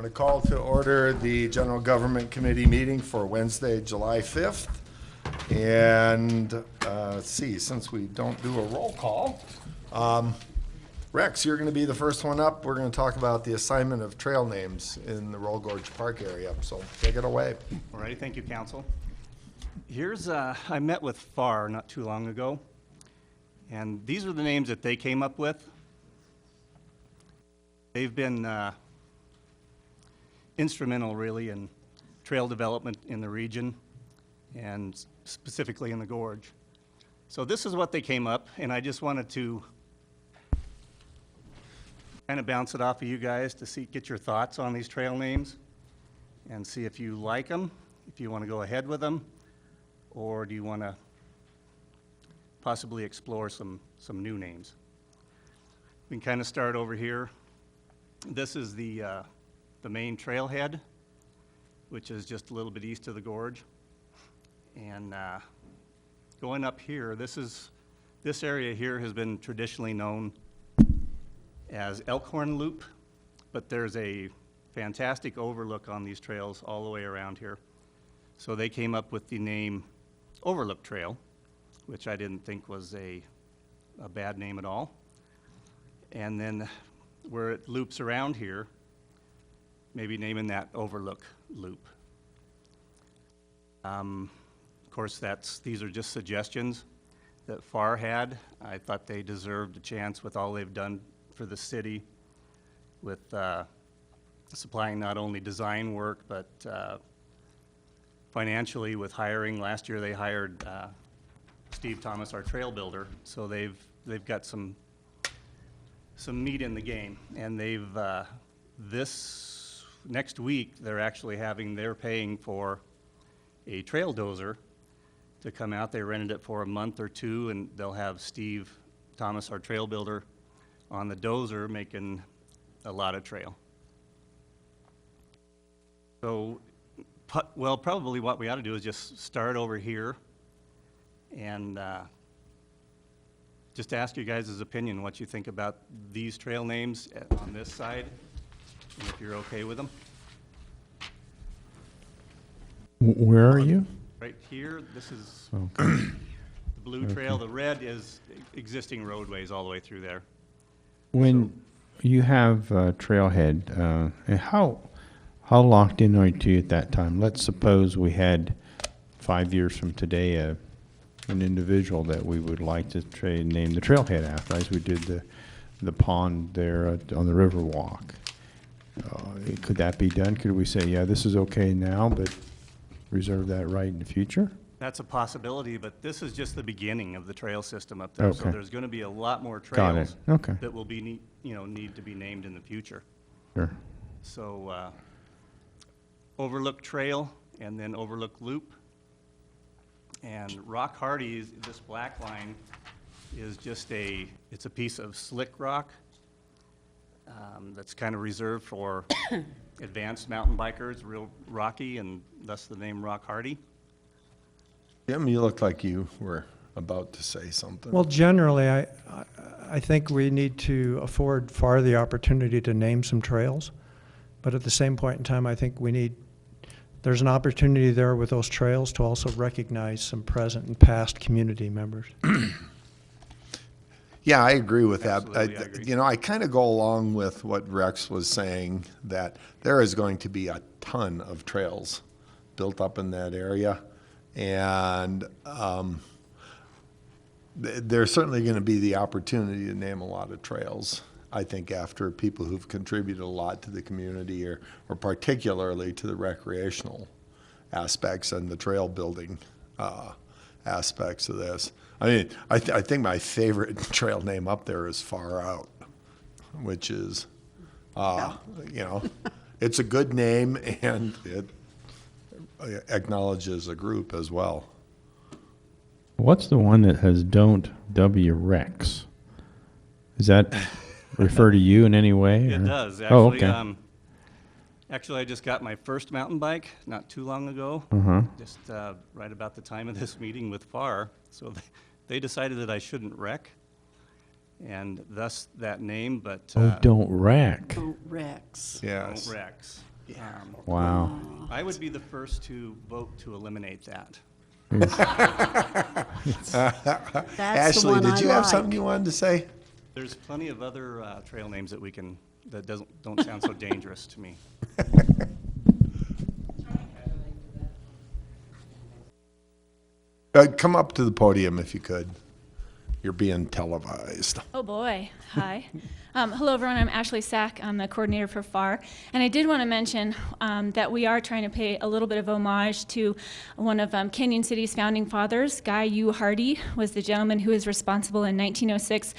to call to order the General Government Committee meeting for Wednesday, July 5th. And let's see, since we don't do a roll call, Rex, you're going to be the first one up. We're going to talk about the assignment of trail names in the Roll Gorge Park area. So take it away. All righty, thank you, Council. Here's, I met with FAR not too long ago, and these are the names that they came up with. They've been instrumental, really, in trail development in the region, and specifically in the gorge. So this is what they came up, and I just wanted to kind of bounce it off of you guys to get your thoughts on these trail names and see if you like them, if you want to go ahead with them, or do you want to possibly explore some new names. We can kind of start over here. This is the main trailhead, which is just a little bit east of the gorge. And going up here, this area here has been traditionally known as Elkhorn Loop, but there's a fantastic overlook on these trails all the way around here. So they came up with the name Overlook Trail, which I didn't think was a bad name at all. And then where it loops around here, maybe naming that Overlook Loop. Of course, these are just suggestions that FAR had. I thought they deserved a chance with all they've done for the city with supplying not only design work, but financially with hiring. Last year they hired Steve Thomas, our trail builder, so they've got some meat in the game. And they've this next week they're paying for a trail dozer to come out. They rented it for a month or two, and they'll have Steve Thomas, our trail builder, on the dozer making a lot of trail. So, well, probably what we ought to do is just start over here and just ask you guys' opinion, what you think about these trail names on this side, and if you're okay with them. Where are you? Right here, this is Okay. the blue trail. The red is existing roadways all the way through there. When you have trailhead, and how locked in are you at that time? Let's suppose we had 5 years from today an individual that we would like to name the trailhead after, as we did the pond there on the Riverwalk. Could that be done? Could we say, yeah, this is okay now, but reserve that right in the future? That's a possibility, but this is just the beginning of the trail system up there. So Okay. there's going to be a lot more Got it. trails Okay. that will be need to be named in the future. Sure. So Overlook Trail and then Overlook Loop. And Rock Hardy, this black line is just it's a piece of slick rock that's kind of reserved for advanced mountain bikers, real rocky, and thus the name Rock Hardy. Jim, you look like you were about to say something. Well, generally, I think we need to afford FAR the opportunity to name some trails. But at the same point in time, I think there's an opportunity there with those trails to also recognize some present and past community members. Yeah, I agree with that. Absolutely, I agree. You know, I kind of go along with what Rex was saying, that there is going to be a ton of trails built up in that area. And there's certainly going to be the opportunity to name a lot of trails, I think, after people who've contributed a lot to the community, or particularly to the recreational aspects and the trail building aspects of this. I mean, I think my favorite trail name up there is Far Out, which is, you know, it's a good name, and it acknowledges a group as well. What's the one that has Don't W Rex? Does that refer to you in any way? It or? does, actually. Oh, okay. Actually, I just got my first mountain bike not too long ago, just right about the time of this meeting with FAR. So they decided that I shouldn't wreck, and thus that name, but... Don't wreck. Don't Rex. Yes. Don't Rex. Wow. I would be the first to vote to eliminate that. That's the Ashley, one did I you have like. something you wanted to say? There's plenty of other trail names that that don't sound so dangerous to me. Come up to the podium if you could. You're being televised. Oh boy, hi. Hello everyone, I'm Ashley Sack, I'm the coordinator for FAR. And I did want to mention that we are trying to pay a little bit of homage to one of Canyon City's founding fathers. Guy U. Hardy was the gentleman who was responsible in 1906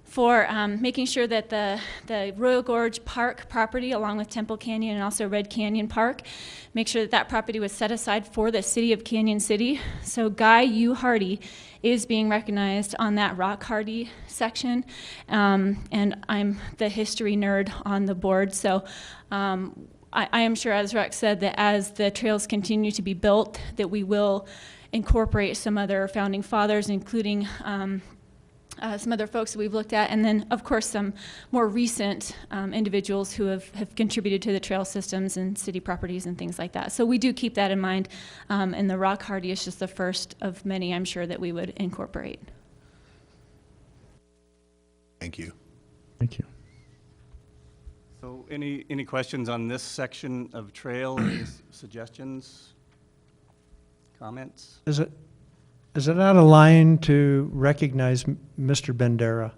for making sure that the Royal Gorge Park property, along with Temple Canyon and also Red Canyon Park, make sure that that property was set aside for the city of Canyon City. So Guy U. Hardy is being recognized on that Rock Hardy section, and I'm the history nerd on the board, so I am sure, as Rex said, that as the trails continue to be built, that we will incorporate some other founding fathers, including some other folks that we've looked at, and then, of course, some more recent individuals who have contributed to the trail systems and city properties and things like that. So we do keep that in mind, and the Rock Hardy is just the first of many, I'm sure, that we would incorporate. Thank you. Thank you. So any questions on this section of trail? Any suggestions? Comments? Is it out of line to recognize Mr. Bandera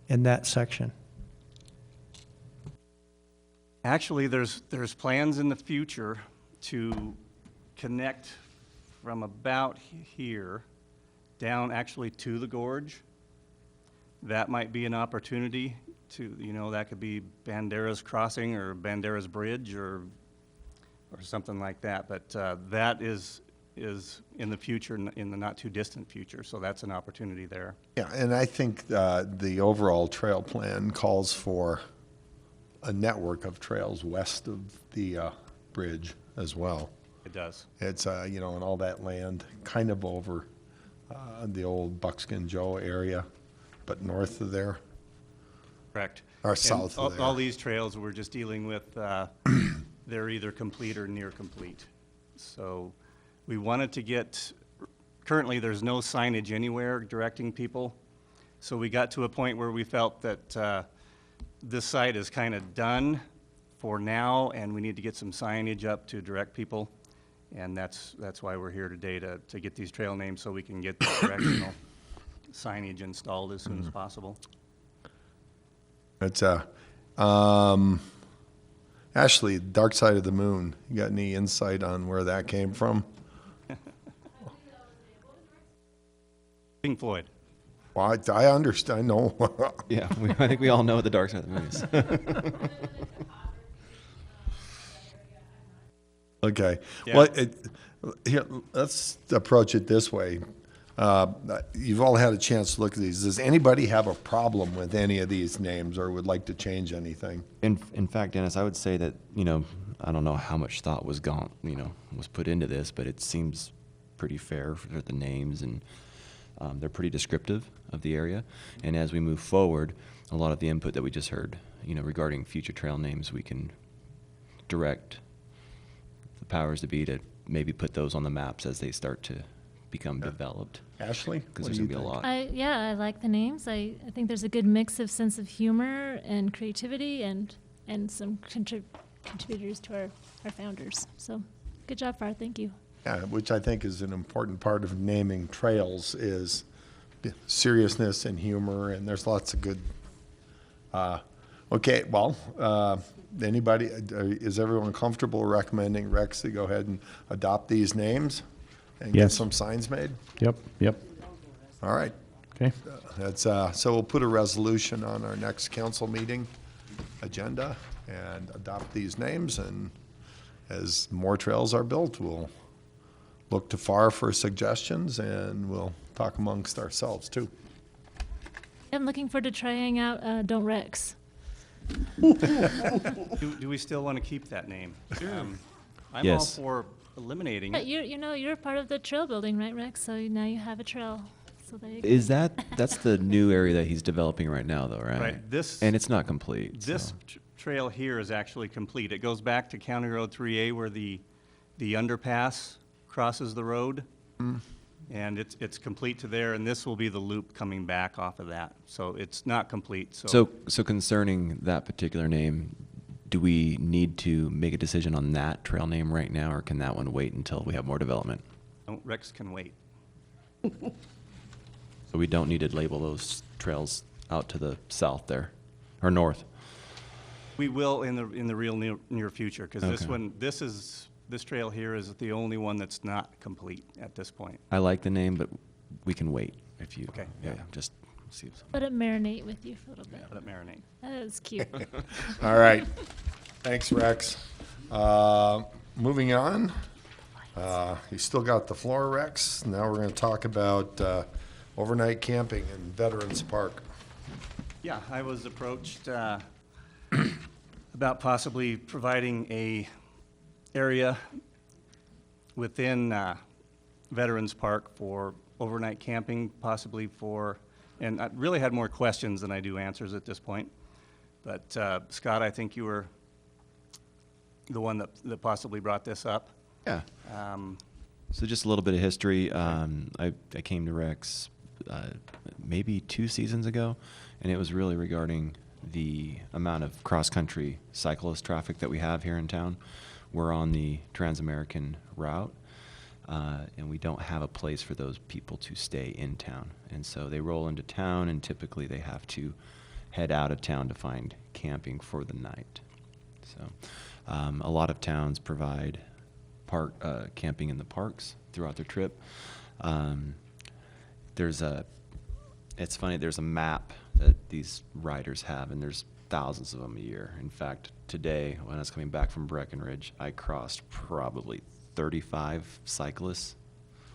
in that section? Actually, there's plans in the future to connect from about here down actually to the gorge. That might be an opportunity to, that could be Bandera's Crossing or Bandera's Bridge or something like that. But that is in the future, in the not too distant future, so that's an opportunity there. Yeah, and I think the overall trail plan calls for a network of trails west of the bridge as well. It does. It's, and all that land kind of over the old Buckskin Joe area, but north of there, Correct. or And south of there. all these trails we're just dealing with, they're either complete or near complete. So we wanted to get, currently there's no signage anywhere directing people. So we got to a point where we felt that this site is kind of done for now, and we need to get some signage up to direct people. And that's why we're here today, to get these trail names so we can get the directional signage installed as soon as possible. It's Ashley, Dark Side of the Moon. You got any insight on where that came from? Pink Floyd. Well, I understand. I know. Yeah, I think we all know what the dark side of the moon is. Okay. Yeah. Well, here, let's approach it this way. You've all had a chance to look at these. Does anybody have a problem with any of these names or would like to change anything? In fact, Dennis, I would say that, I don't know how much thought was was put into this, but it seems pretty fair for the names, and they're pretty descriptive of the area. And as we move forward, a lot of the input that we just heard, regarding future trail names, we can direct the powers to be to maybe put those on the maps as they start to become developed. Ashley? Because what there's do going you to be a think? lot. Yeah, I like the names. I think there's a good mix of sense of humor and creativity and some contributors to our founders. So good job, FAR. Thank you. Yeah, which I think is an important part of naming trails is seriousness and humor, and there's lots of good. Okay, well, anybody, is everyone comfortable recommending Rex to go ahead and adopt these names and get Yes. some signs made? Yep. All right. Okay. That's, so we'll put a resolution on our next council meeting agenda and adopt these names, and as more trails are built, we'll look to FAR for suggestions, and we'll talk amongst ourselves too. I'm looking forward to trying out Don't Rex. Do we still want to keep that name? I'm all Yes. for eliminating But it. you're part of the trail building, right, Rex? So now you have a trail. So there you go. That's the new area that he's developing right now, though, right? Right, this- And it's not complete. This so. trail here is actually complete. It goes back to County Road 3A where the underpass crosses the road. And it's complete to there, and this will be the loop coming back off of that. So it's not complete, So concerning that particular name, do we need to make a decision on that trail name right now, or can that one wait until we have more development? Rex can wait. So we don't need to label those trails out to the south there, or north? We will in the real near future, because Okay. this trail here is the only one that's not complete at this point. I like the name, but we can wait if you. Okay, Yeah, yeah. just see. Let it marinate with you for a little bit. Let it marinate. That is cute. All right. Thanks, Rex. Moving on. You still got the floor, Rex. Now we're going to talk about overnight camping in Veterans Park. Yeah, I was approached about possibly providing a area within Veterans Park for overnight camping, possibly for, and I really had more questions than I do answers at this point. But Scott, I think you were the one that possibly brought this up. Yeah. So just a little bit of history. I came to Rex maybe 2 seasons ago, and it was really regarding the amount of cross-country cyclist traffic that we have here in town. We're on the Trans-American route, and we don't have a place for those people to stay in town. And so they roll into town, and typically they have to head out of town to find camping for the night. So a lot of towns provide camping in the parks throughout their trip. It's funny, there's a map that these riders have, and there's thousands of them a year. In fact, today, when I was coming back from Breckenridge, I crossed probably 35 cyclists,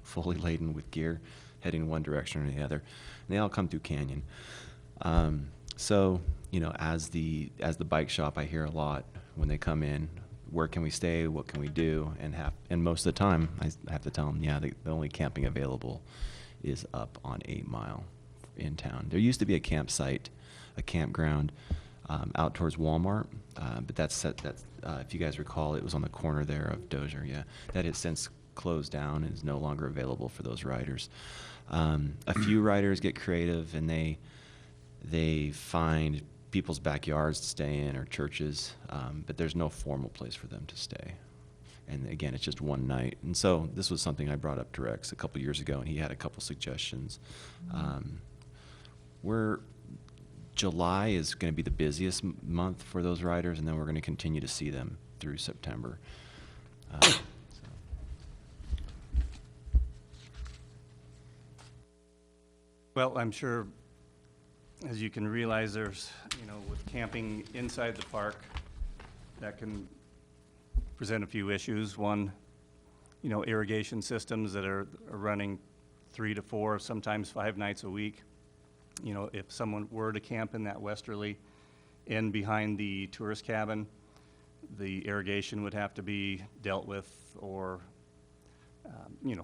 fully laden with gear, heading one direction or the other. And they all come through Canyon. So, you know, as the bike shop, I hear a lot when they come in, where can we stay, what can we do, and most of the time, I have to tell them, yeah, the only camping available is up on 8 Mile in town. There used to be a campsite, a campground, out towards Walmart, but if you guys recall, it was on the corner there of Dozier, yeah. That has since closed down and is no longer available for those riders. A few riders get creative, and they find people's backyards to stay in, or churches, but there's no formal place for them to stay. And again, it's just one night. And so this was something I brought up to Rex a couple years ago, and he had a couple suggestions. July is going to be the busiest month for those riders, and then we're going to continue to see them through September. Well, I'm sure, as you can realize, there's, with camping inside the park, that can present a few issues. One, irrigation systems that are running 3 to 4, sometimes 5 nights a week. If someone were to camp in that westerly end behind the tourist cabin, the irrigation would have to be dealt with or,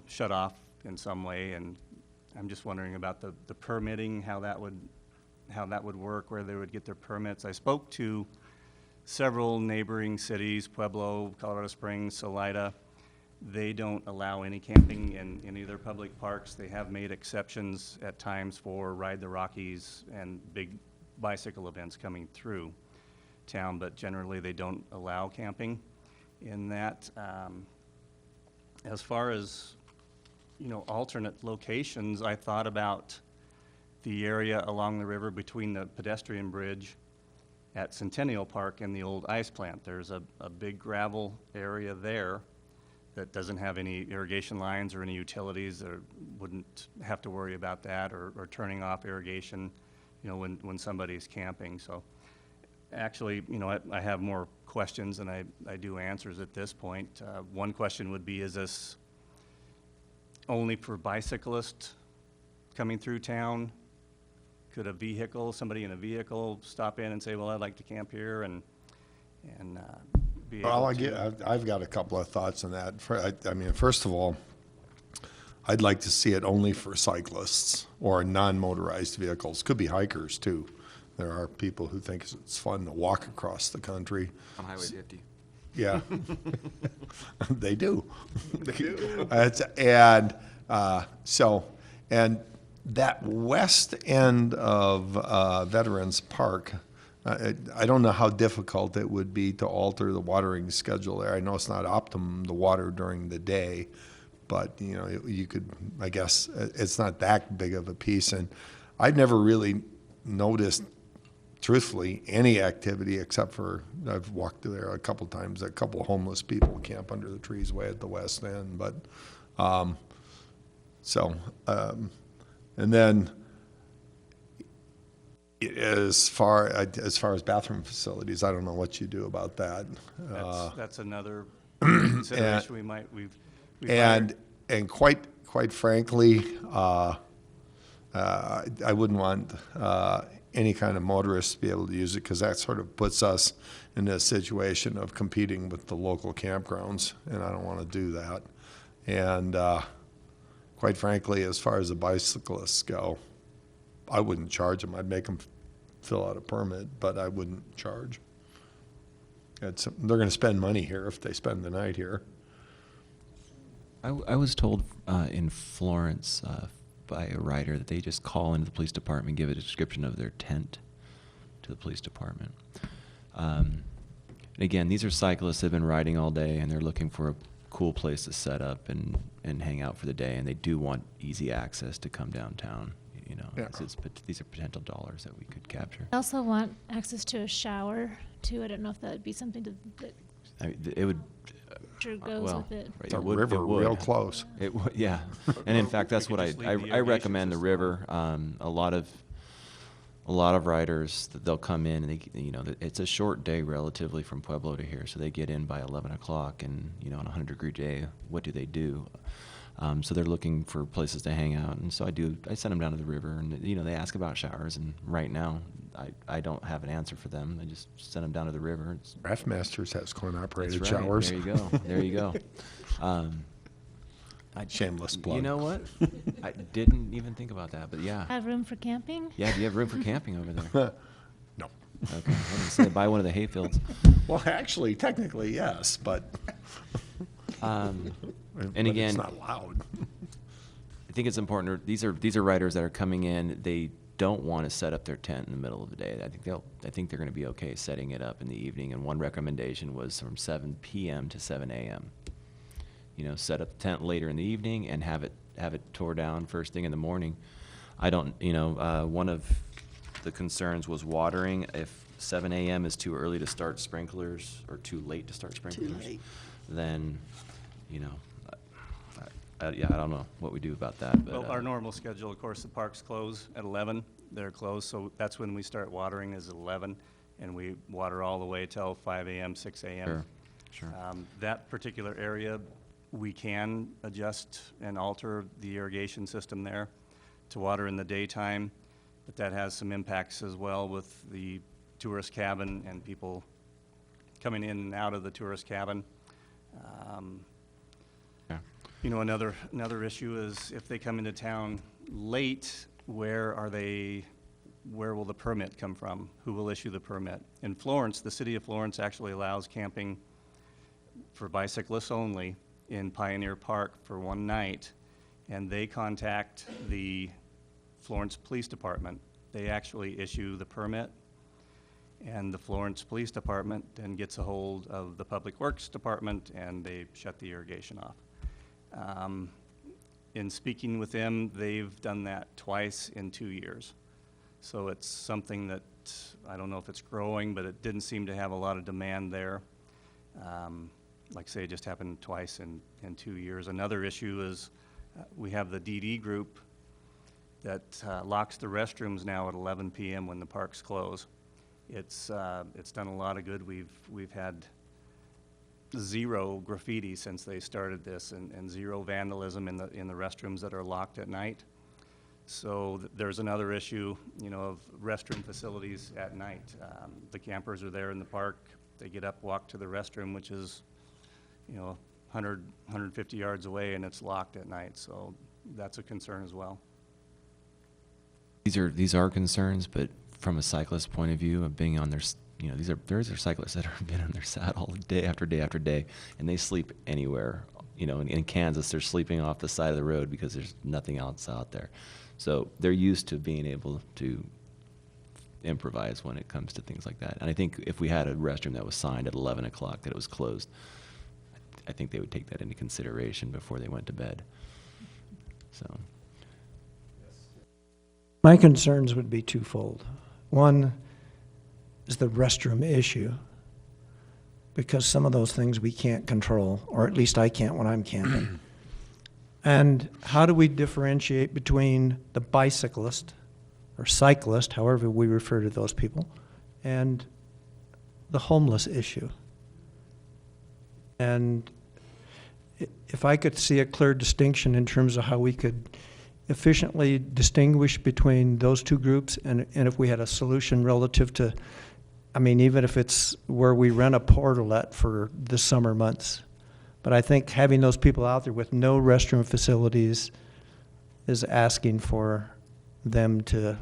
shut off in some way. And I'm just wondering about the permitting, how that would work, where they would get their permits. I spoke to several neighboring cities, Pueblo, Colorado Springs, Salida. They don't allow any camping in any of their public parks. They have made exceptions at times for Ride the Rockies and big bicycle events coming through town, but generally they don't allow camping in that. As far as, alternate locations, I thought about the area along the river between the pedestrian bridge at Centennial Park and the old ice plant. There's a big gravel area there that doesn't have any irrigation lines or any utilities, or wouldn't have to worry about that, or turning off irrigation, when somebody's camping. So actually, I have more questions than I do answers at this point. One question would be, is this only for bicyclists coming through town? Could somebody in a vehicle stop in and say, well, I'd like to camp here and be able Well, to? I've got a couple of thoughts on that. First of all, I'd like to see it only for cyclists or non-motorized vehicles. Could be hikers too. There are people who think it's fun to walk across the country. On Highway 50. Yeah. They do. They do. And that west end of Veterans Park, I don't know how difficult it would be to alter the watering schedule there. I know it's not optimum to water during the day, but you know, you could, I guess, it's not that big of a piece. And I've never really noticed, truthfully, any activity except for, I've walked there a couple times, a couple of homeless people camp under the trees way at the west end, but, and then as far as bathroom facilities, I don't know what you do about that. That's another consideration we've hired. And quite frankly, I wouldn't want any kind of motorist to be able to use it, because that sort of puts us in a situation of competing with the local campgrounds, and I don't want to do that. And quite frankly, as far as the bicyclists go, I wouldn't charge them. I'd make them fill out a permit, but I wouldn't charge. They're going to spend money here if they spend the night here. I was told in Florence by a writer that they just call into the police department, give a description of their tent to the police department. Again, these are cyclists that have been riding all day, and they're looking for a cool place to set up and hang out for the day, and they do want easy access to come downtown. You know, Yeah. these are potential dollars that we could capture. I also want access to a shower too. I don't know if that would be something that I mean, it would. sure goes well, with it. right, The it would- river it would. real close. It would, yeah. And in fact, that's We what could just leave the I irrigation recommend the system river. A lot of riders, they'll come in and it's a short day relatively from Pueblo to here, so they get in by 11 o'clock, and on a 100-degree day, what do? So they're looking for places to hang out, and so I send them down to the river, and they ask about showers, and right now I don't have an answer for them. I just send them down to the river. Raft Masters has coin-operated That's right. showers. There you go. There you go. Shameless plug. You know what? I didn't even think about that, but yeah. Have room for camping? Yeah, do you have room for camping over there? No. Okay, I was gonna say, buy one of the hayfields. Well, actually, technically, yes, but. And but again, it's not allowed. I think it's important. These are riders that are coming in. They don't want to set up their tent in the middle of the day. I think they're going to be okay setting it up in the evening. And one recommendation was from 7 p.m. to 7 a.m. Set up the tent later in the evening and have it tore down first thing in the morning. One of the concerns was watering. If 7 a.m. is too early to start sprinklers or too late to start sprinklers, then, I don't know what we do about that. But, Well, our normal schedule, of course, the parks close at 11. They're closed, so that's when we start watering is 11, and we water all the way till 5 a.m., 6 a.m. Sure. That particular area, we can adjust and alter the irrigation system there to water in the daytime, but that has some impacts as well with the tourist cabin and people coming in and out of the tourist cabin. Yeah. Another issue is if they come into town late, where will the permit come from? Who will issue the permit? In Florence, the city of Florence actually allows camping for bicyclists only in Pioneer Park for one night, and they contact the Florence Police Department. They actually issue the permit, and the Florence Police Department then gets a hold of the Public Works Department, and they shut the irrigation off. In speaking with them, they've done that twice in 2 years. So it's something that, I don't know if it's growing, but it didn't seem to have a lot of demand there. Like I say, it just happened twice in 2 years. Another issue is we have the DD group that locks the restrooms now at 11 p.m. when the parks close. It's done a lot of good. We've had 0 graffiti since they started this, and 0 vandalism in the restrooms that are locked at night. So there's another issue, of restroom facilities at night. The campers are there in the park. They get up, walk to the restroom, which is, 100, 150 yards away, and it's locked at night. So that's a concern as well. These are concerns, but from a cyclist point of view of being on their, you know, there's cyclists that have been on their saddle day after day after day, and they sleep anywhere. You know, in Kansas, they're sleeping off the side of the road because there's nothing else out there. So they're used to being able to improvise when it comes to things like that. And I think if we had a restroom that was signed at 11 o'clock that it was closed, I think they would take that into consideration before they went to bed. So, My concerns would be twofold. One is the restroom issue, because some of those things we can't control, or at least I can't when I'm camping. And how do we differentiate between the bicyclist or cyclist, however we refer to those people, and the homeless issue? And if I could see a clear distinction in terms of how we could efficiently distinguish between those two groups, and if we had a solution relative to, I mean, even if it's where we rent a portalet for the summer months. But I think having those people out there with no restroom facilities is asking for them to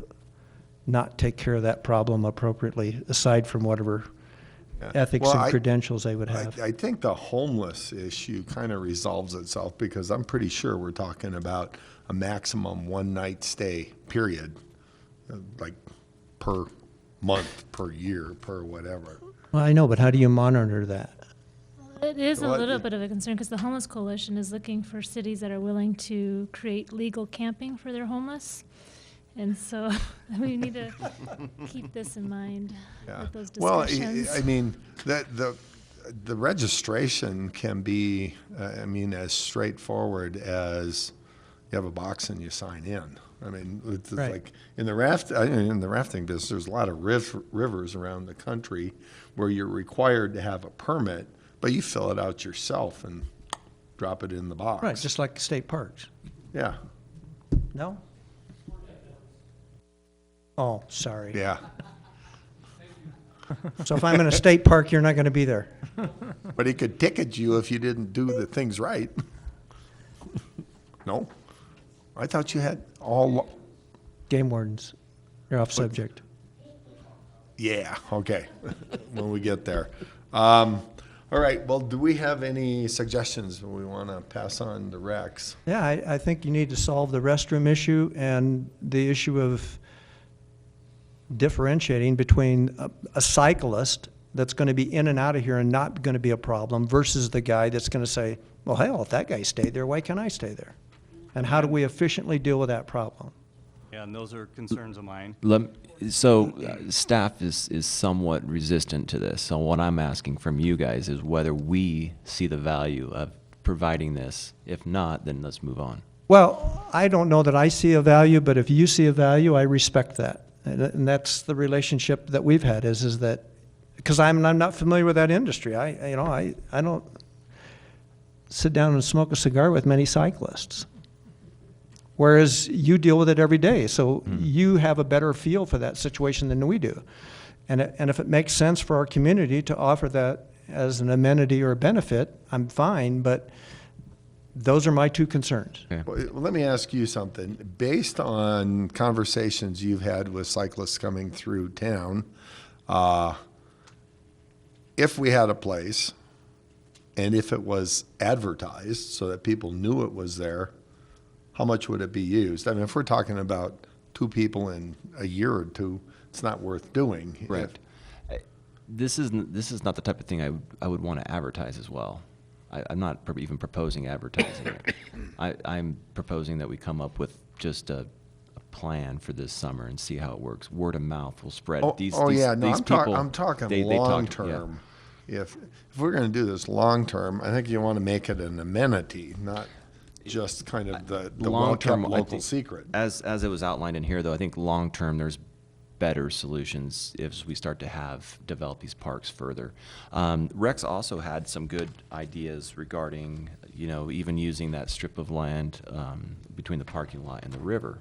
not take care of that problem appropriately, aside from whatever ethics Well, and credentials they would have. I think the homeless issue kind of resolves itself, because I'm pretty sure we're talking about a maximum one-night stay, period, like per month, per year, per whatever. Well, I know, but how do you monitor that? It is a Well, little bit of a concern because the Homeless Coalition is looking for cities that are willing to create legal camping for their homeless. And so we need to keep this in mind Yeah. with those Well, discussions. I mean, the registration can be, I mean, as straightforward as you have a box and you sign in. I mean, it's Right. like in the rafting business, there's a lot of rivers around the country where you're required to have a permit, but you fill it out yourself and drop it in the box. Right, just like state parks. Yeah, No? Oh, sorry. yeah. So if I'm in a state park, you're not going to be there. But he could ticket you if you didn't do the things right. No? I thought you had all, Game wardens, you're off subject. yeah, okay, when we get there. All right, well, do we have any suggestions we want to pass on to Rex? Yeah, I think you need to solve the restroom issue and the issue of differentiating between a cyclist that's going to be in and out of here and not going to be a problem versus the guy that's going to say, well, hell, if that guy stayed there, why can't I stay there? And how do we efficiently deal with that problem? Yeah, and those are concerns of mine. Staff is somewhat resistant to this. So what I'm asking from you guys is whether we see the value of providing this. If not, then let's move on. Well, I don't know that I see a value, but if you see a value, I respect that. And that's the relationship that we've had is that, because I'm not familiar with that industry. I don't sit down and smoke a cigar with many cyclists. Whereas you deal with it every day, so you have a better feel for that situation than we do. And if it makes sense for our community to offer that as an amenity or a benefit, I'm fine, but those are my two concerns. Okay. Well, let me ask you something. Based on conversations you've had with cyclists coming through town, if we had a place and if it was advertised so that people knew it was there, how much would it be used? I mean, if we're talking about 2 people in a year or 2, it's not worth doing. Right. This is not the type of thing I would want to advertise as well. I'm not even proposing advertising it. I'm proposing that we come up with just a plan for this summer and see how it works. Word of mouth will spread. I'm talking long term. If we're going to do this long term, I think you want to make it an amenity, not just kind of the Long-term, well-kept I local think, secret. As it was outlined in here, though, I think long-term there's better solutions if we start to develop these parks further. Rex also had some good ideas regarding, even using that strip of land between the parking lot and the river.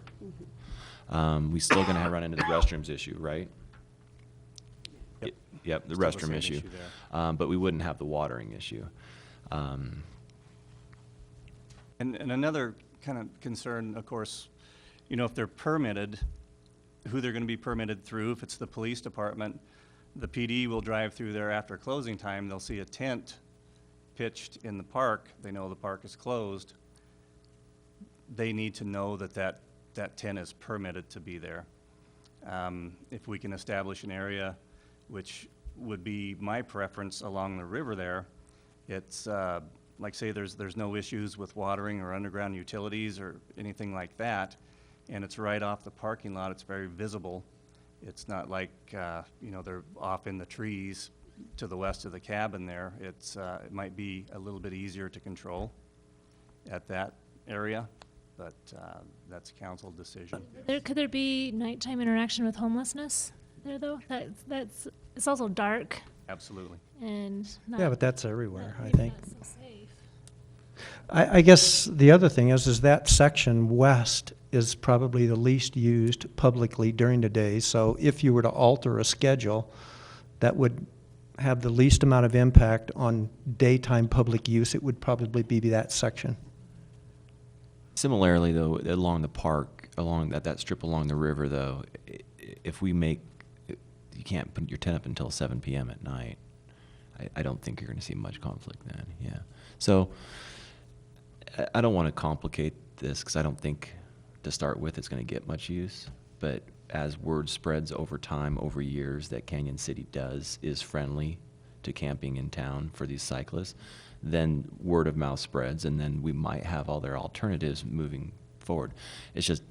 We still going to run into the restrooms issue, right? Yep, the Still the restroom same issue. issue there. But we wouldn't have the watering issue. And another kind of concern, of course, if they're permitted, who they're going to be permitted through. If it's the police department, the PD will drive through there after closing time. They'll see a tent pitched in the park. They know the park is closed. They need to know that that tent is permitted to be there. If we can establish an area, which would be my preference along the river there, it's, like say there's no issues with watering or underground utilities or anything like that, and it's right off the parking lot, it's very visible. It's not like, you know, they're off in the trees to the west of the cabin there. It's, it might be a little bit easier to control at that area, but that's a council decision. Could there be nighttime interaction with homelessness there, though? It's also dark Absolutely. and not. Yeah, but that's everywhere, I maybe think. not so safe. I guess the other thing is that section west is probably the least used publicly during the day. So if you were to alter a schedule, that would have the least amount of impact on daytime public use. It would probably be that section. Similarly, though, along the park, along that strip along the river, though, if we make, you can't put your tent up until 7 p.m. at night. I don't think you're going to see much conflict then. Yeah. So I don't want to complicate this because I don't think to start with it's going to get much use. But as word spreads over time, over years, that Canyon City is friendly to camping in town for these cyclists, then word of mouth spreads, and then we might have all their alternatives moving forward. It's just,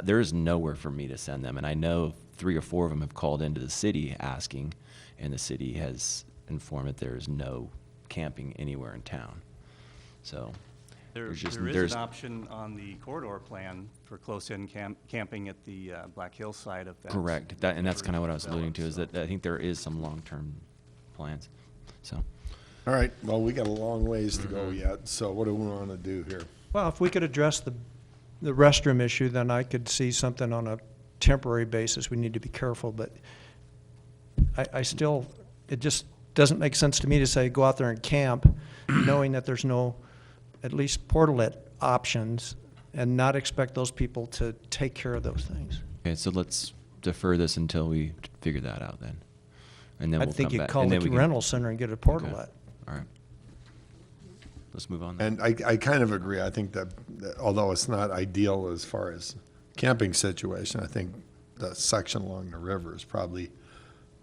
there is nowhere for me to send them, and I know 3 or 4 of them have called into the city asking, and the city has informed that there is no camping anywhere in town. So There there's is an option on the corridor plan for close-in camping at the Black Hill side of that. correct. And that's kind of what I was alluding to, is that I think there is some long-term plans. So. All right, well, we got a long ways to go yet, so what do we want to do here? Well, if we could address the restroom issue, then I could see something on a temporary basis. We need to be careful, but I still, it just doesn't make sense to me to say, go out there and camp, knowing that there's no, at least portalet options, and not expect those people to take care of those things. Okay, so let's defer this until we figure that out then. And then I we'll think come you back. call and the then we can- rental center and get a portalet. All right. Let's move on then. And I kind of agree. I think that although it's not ideal as far as camping situation, I think the section along the river is probably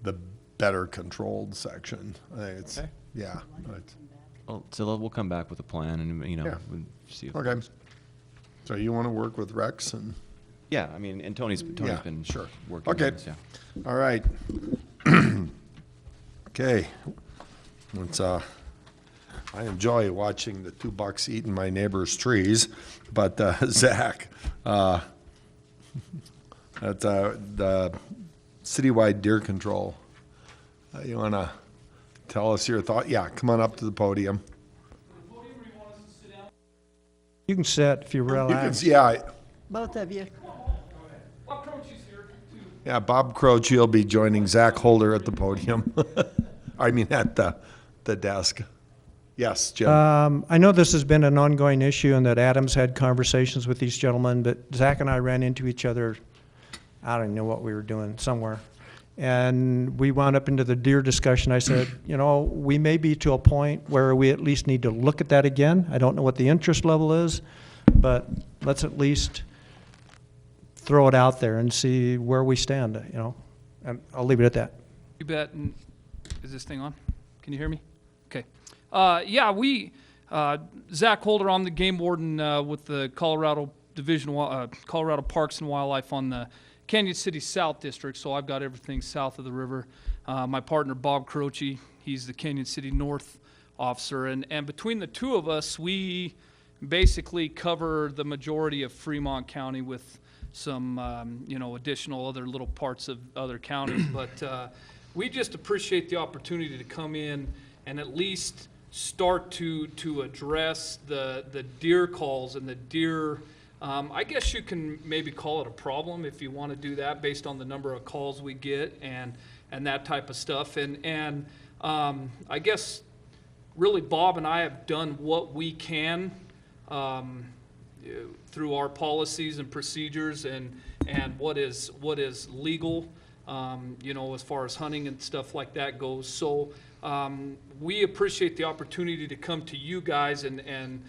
the better controlled section. I think it's, Okay. yeah. it's- Well, so we'll come back with a plan and, you know, Yeah. we'll see if. Okay. So you want to work with Rex and, Yeah, I mean, and Tony's Yeah, been sure. working on Okay. this, yeah. all right. Okay. Let's, I enjoy watching the 2 bucks eating my neighbor's trees, but Zach, at the citywide deer control, you want to tell us your thought? Yeah, come on up to the podium. You can sit if you You can, relax. yeah, Both of you. yeah, Bob Croce will be joining Zach Holder at the podium. I mean, at the desk. Yes, Jim. I know this has been an ongoing issue and that Adam's had conversations with these gentlemen, but Zach and I ran into each other, I don't even know what we were doing, somewhere. And we wound up into the deer discussion. I said, you know, we may be to a point where we at least need to look at that again. I don't know what the interest level is, but let's at least throw it out there and see where we stand, you know. And I'll leave it at that. You bet. And is this thing on? Can you hear me? Okay. Yeah, Zach Holder, I'm the game warden with the Colorado Division, Colorado Parks and Wildlife on the Canyon City South District, so I've got everything south of the river. My partner, Bob Croce, he's the Canyon City North officer, and between the two of us, we basically cover the majority of Fremont County with some, you know, additional other little parts of other counties, but we just appreciate the opportunity to come in and at least start to address the deer calls and the deer, I guess you can maybe call it a problem if you want to do that based on the number of calls we get and that type of stuff. And I guess really Bob and I have done what we can through our policies and procedures, and and what is legal, you know, as far as hunting and stuff like that goes. So we appreciate the opportunity to come to you guys and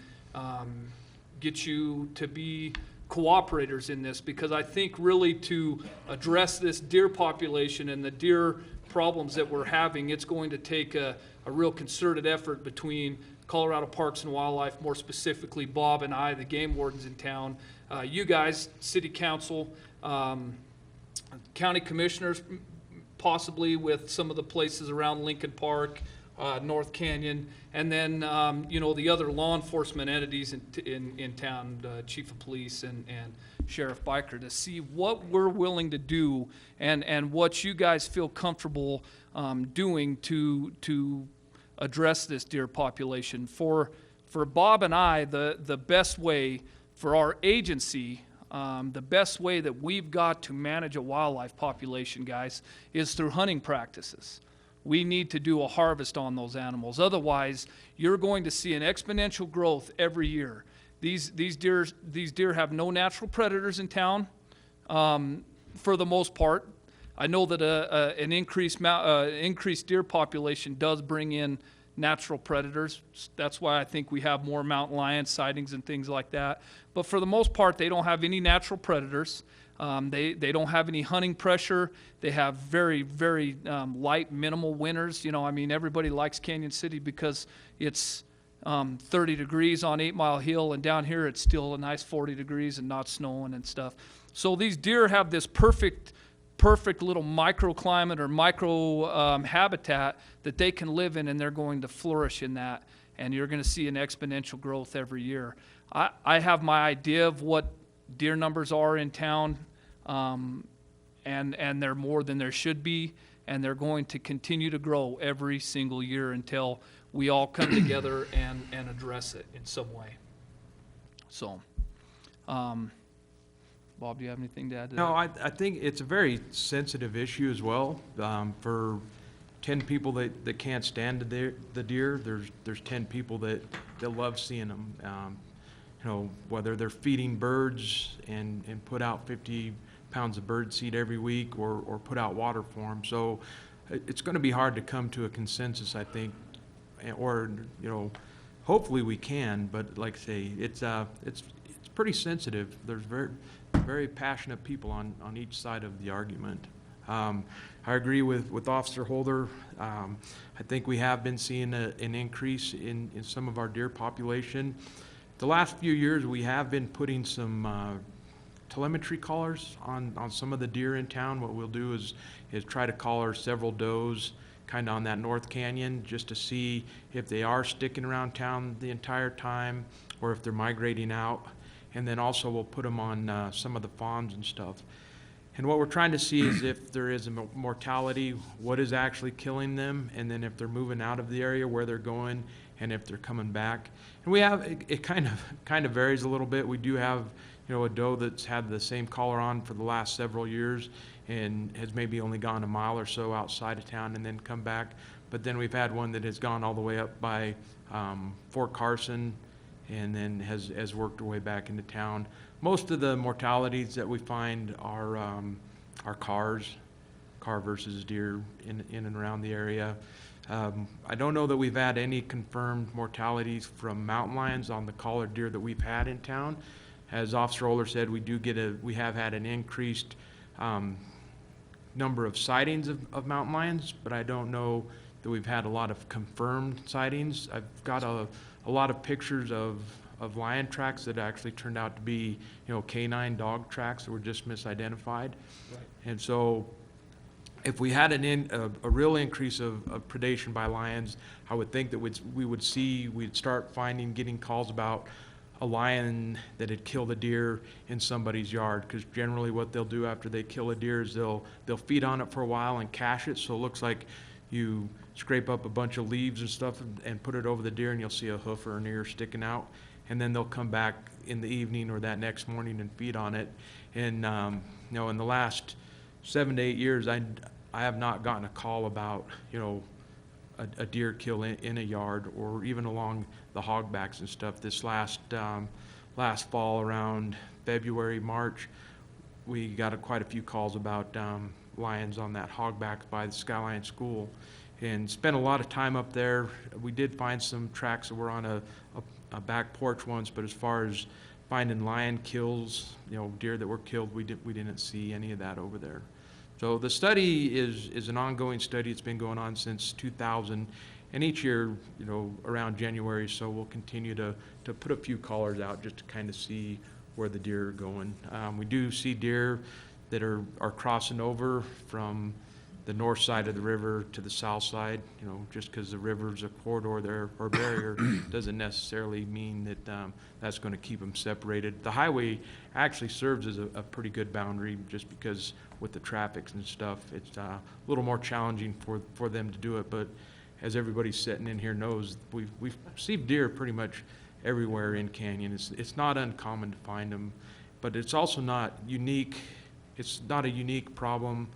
get you to be cooperators in this, because I think really to address this deer population and the deer problems that we're having, it's going to take a real concerted effort between Colorado Parks and Wildlife, more specifically Bob and I, the game wardens in town, you guys, city council, county commissioners, possibly with some of the places around Lincoln Park, North Canyon, and then you know, the other law enforcement entities in town, Chief of Police and Sheriff Biker, to see what we're willing to do and what you guys feel comfortable doing to address this deer population. For Bob and I, the best way for our agency, the best way that we've got to manage a wildlife population, guys, is through hunting practices. We need to do a harvest on those animals. Otherwise, you're going to see an exponential growth every year. These deer have no natural predators in town, for the most part. I know that an increased deer population does bring in natural predators. That's why I think we have more mountain lion sightings and things like that. But for the most part, they don't have any natural predators. They don't have any hunting pressure. They have very, very light, minimal winters. You know, I mean, everybody likes Canyon City because it's 30 degrees on 8 Mile Hill, and down here it's still a nice 40 degrees and not snowing and stuff. So these deer have this perfect little microclimate or micro habitat that they can live in, and they're going to flourish in that. And you're going to see an exponential growth every year. I have my idea of what deer numbers are in town, and they're more than there should be, and they're going to continue to grow every single year until we all come together and address it in some way. So, Bob, do you have anything to add to that? No, I think it's a very sensitive issue as well. For 10 people that can't stand the deer, there's 10 people that love seeing them. You know, whether they're feeding birds and put out 50 pounds of bird seed every week or put out water for them. So it's going to be hard to come to a consensus, I think, or, you know, hopefully we can, but like I say, it's pretty sensitive. There's very passionate people on each side of the argument. I agree with Officer Holder. I think we have been seeing an increase in some of our deer population. The last few years, we have been putting some telemetry collars on some of the deer in town. What we'll do is try to collar several does kind of on that North Canyon just to see if they are sticking around town the entire time or if they're migrating out. And then also we'll put them on some of the fawns and stuff. And what we're trying to see is if there is a mortality, what is actually killing them, and then if they're moving out of the area, where they're going, and if they're coming back. And we have, it kind of varies a little bit. We do have, you know, a doe that's had the same collar on for the last several years and has maybe only gone a mile or so outside of town and then come back. But then we've had one that has gone all the way up by Fort Carson and then has worked her way back into town. Most of the mortalities that we find are car versus deer in and around the area. I don't know that we've had any confirmed mortalities from mountain lions on the collared deer that we've had in town. As Officer Oler said, we have had an increased number of sightings of mountain lions, but I don't know that we've had a lot of confirmed sightings. I've got a lot of pictures of lion tracks that actually turned out to be, you know, canine dog tracks that were just misidentified. Right. And so if we had a real increase of predation by lions, I would think that we'd start getting calls about a lion that had killed a deer in somebody's yard, because generally what they'll do after they kill a deer is they'll feed on it for a while and cache it, so it looks like you scrape up a bunch of leaves and stuff and put it over the deer and you'll see a hoof or an ear sticking out, and then they'll come back in the evening or that next morning and feed on it. And you know, in the last 7 to 8 years, I have not gotten a call about, you know, a deer kill in a yard or even along the hogbacks and stuff. This last fall, around February, March, we got quite a few calls about lions on that hogback by the Skyline School, and spent a lot of time up there. We did find some tracks that were on a back porch once, but as far as finding lion kills, deer that were killed, we didn't see any of that over there. So the study is an ongoing study. It's been going on since 2000, and each year, around January, so we'll continue to put a few callers out just to kind of see where the deer are going. We do see deer that are crossing over from the north side of the river to the south side. Just because the river's a corridor there or barrier doesn't necessarily mean that that's going to keep them separated. The highway actually serves as a pretty good boundary, just because with the traffic and stuff, it's a little more challenging for them to do it. But as everybody sitting in here knows, we've seen deer pretty much everywhere in Canyon. It's not uncommon to find them, but it's also not unique. It's not a unique problem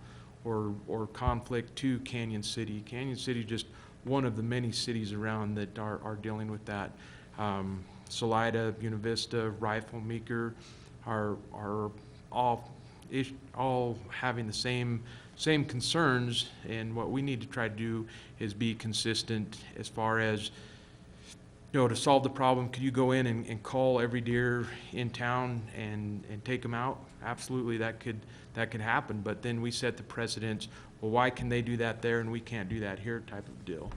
or conflict to Canyon City. Canyon City is just one of the many cities around that are dealing with that. Salida, Buena Vista, Rifle, Meeker are all having the same concerns, and what we need to try to do is be consistent as far as to solve the problem. Could you go in and call every deer in town and take them out? Absolutely, that could happen, but then we set the precedence. Well, why can they do that there and we can't do that here type of deal?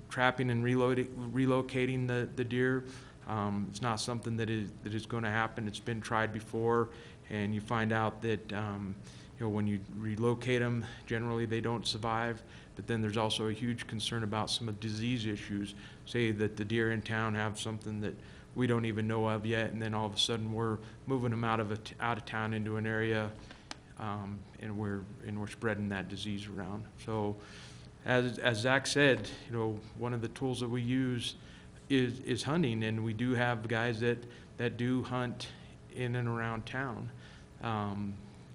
Trapping and relocating the deer, it's not something that is going to happen. It's been tried before, and you find out that when you relocate them, generally they don't survive. But then there's also a huge concern about some of the disease issues. Say that the deer in town have something that we don't even know of yet, and then all of a sudden we're moving them out of town into an area, and we're spreading that disease around. So, as Zach said, one of the tools that we use is hunting, and we do have guys that do hunt in and around town.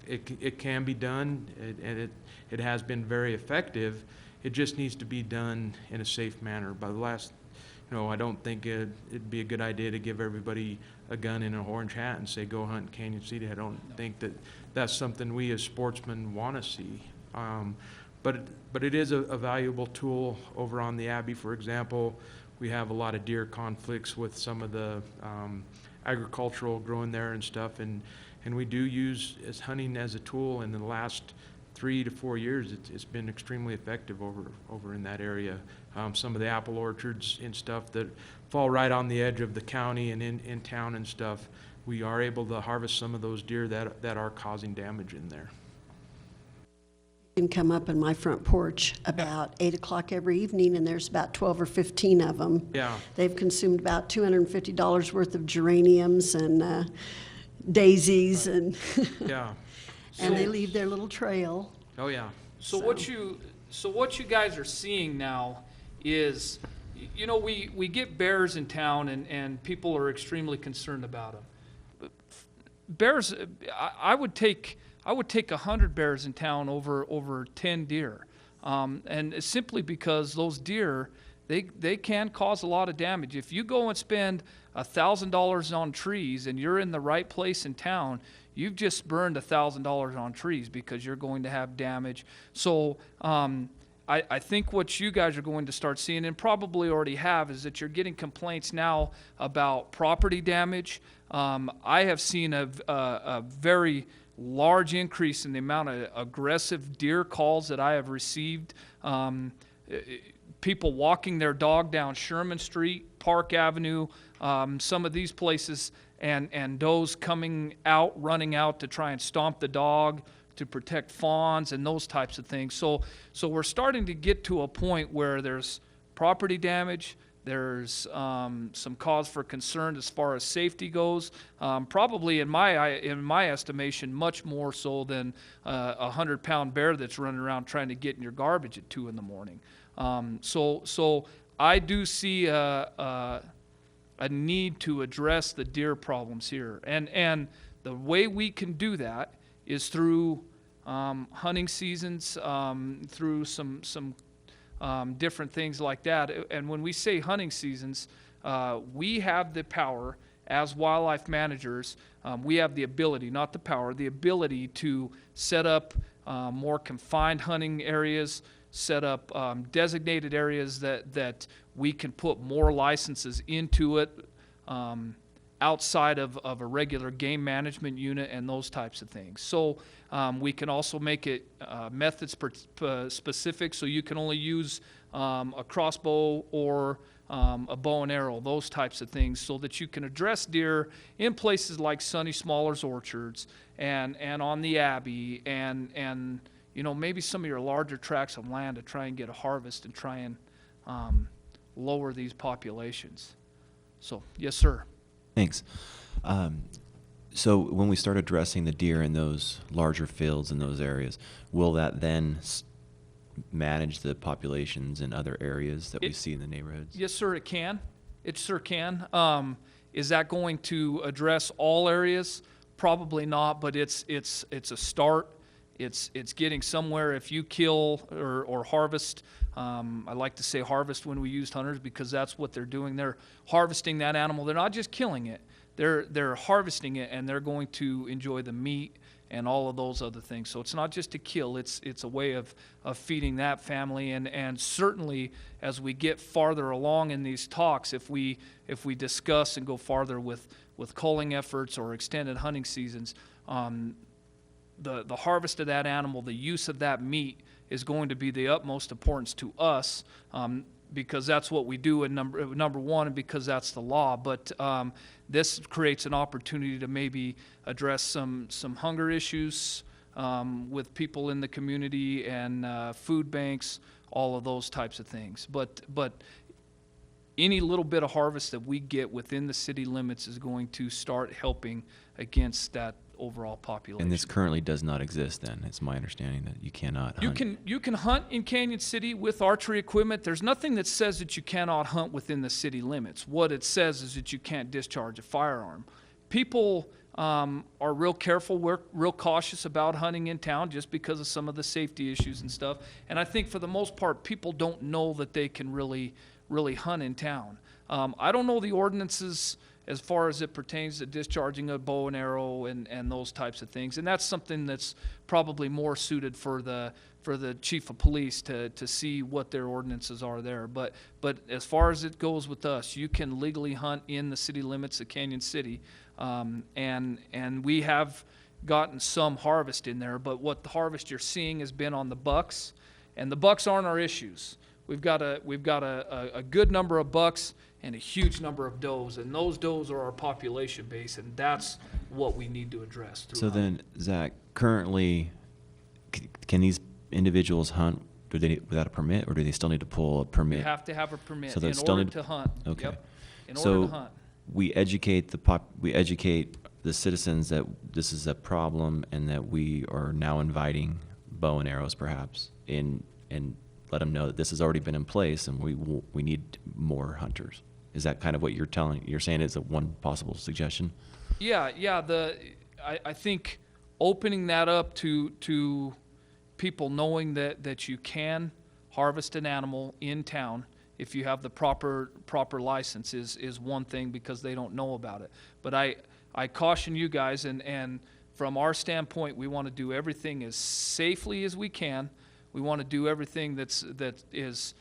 It can be done, and it has been very effective. It just needs to be done in a safe manner. By the last, I don't think it'd be a good idea to give everybody a gun and an orange hat and say, go hunt in Canyon City. I don't think that that's something we as sportsmen want to see. But it is a valuable tool. Over on the Abbey, for example, we have a lot of deer conflicts with some of the agricultural growing there and stuff, and we do use hunting as a tool. In the last 3 to 4 years, it's been extremely effective over in that area. Some of the apple orchards and stuff that fall right on the edge of the county and in town and stuff, we are able to harvest some of those deer that are causing damage in there. Can come up on my front porch about 8 o'clock every evening, and there's about 12 or 15 of them. Yeah. They've consumed about $250 worth of geraniums and daisies, and Yeah. and they leave their little trail. Oh, yeah. So what you guys are seeing now is, we get bears in town, and people are extremely concerned about them. Bears, I would take 100 bears in town over 10 deer, and it's simply because those deer, they can cause a lot of damage. If you go and spend $1,000 on trees and you're in the right place in town, you've just burned $1,000 on trees because you're going to have damage. So I think what you guys are going to start seeing, and probably already have, is that you're getting complaints now about property damage. I have seen a very large increase in the amount of aggressive deer calls that I have received. People walking their dog down Sherman Street, Park Avenue, some of these places, and does coming out, running out to try and stomp the dog to protect fawns and those types of things. So we're starting to get to a point where there's property damage, there's some cause for concern as far as safety goes. Probably in my estimation, much more so than a 100-pound bear that's running around trying to get in your garbage at 2 in the morning. So I do see a need to address the deer problems here, and the way we can do that is through hunting seasons, through some different things like that. And when we say hunting seasons, we have the power as wildlife managers, we have the ability, not the power, the ability to set up more confined hunting areas, set up designated areas that we can put more licenses into it, outside of a regular game management unit and those types of things. So we can also make it methods specific, so you can only use a crossbow or a bow and arrow, those types of things, so that you can address deer in places like Sonny Smaller's orchards and on the Abbey and you know, maybe some of your larger tracts of land to try and get a harvest and try and lower these populations. So, yes, sir. Thanks. So when we start addressing the deer in those larger fields in those areas, will that then manage the populations in other areas that we see in the neighborhoods? Yes, sir, it can. It sure can. Is that going to address all areas? Probably not, but it's a start. It's getting somewhere. If you kill or harvest, I like to say harvest when we use hunters because that's what they're doing. They're harvesting that animal. They're not just killing it. They're harvesting it, and they're going to enjoy the meat and all of those other things. So it's not just to kill. It's a way of feeding that family. And certainly as we get farther along in these talks, if we discuss and go farther with culling efforts or extended hunting seasons, the harvest of that animal, the use of that meat is going to be the utmost importance to us, because that's what we do in number one, and because that's the law. But this creates an opportunity to maybe address some hunger issues with people in the community and food banks, all of those types of things. But any little bit of harvest that we get within the city limits is going to start helping against that overall population. And this currently does not exist then. It's my understanding that you cannot hunt. You can hunt in Canyon City with archery equipment. There's nothing that says that you cannot hunt within the city limits. What it says is that you can't discharge a firearm. People are real careful, we're real cautious about hunting in town just because of some of the safety issues and stuff. And I think for the most part, people don't know that they can really hunt in town. I don't know the ordinances as far as it pertains to discharging a bow and arrow and those types of things. And that's something that's probably more suited for the chief of police to see what their ordinances are there. But as far as it goes with us, you can legally hunt in the city limits of Canyon City. And we have gotten some harvest in there, but what the harvest you're seeing has been on the bucks, and the bucks aren't our issues. We've got a good number of bucks and a huge number of does, and those does are our population base, and that's what we need to address. So then, Zach, currently, can these individuals hunt without a permit, or do they still need to pull a permit? You have to have a permit So they in still order need- to hunt. Okay. Yep. In So order to hunt. we educate the citizens that this is a problem and that we are now inviting bow and arrows perhaps and let them know that this has already been in place and we need more hunters. Is that kind of what you're saying is a one possible suggestion? Yeah. I think opening that up to people knowing that you can harvest an animal in town if you have the proper license is one thing, because they don't know about it. But I caution you guys, and from our standpoint, we want to do everything as safely as we can. We want to do everything that is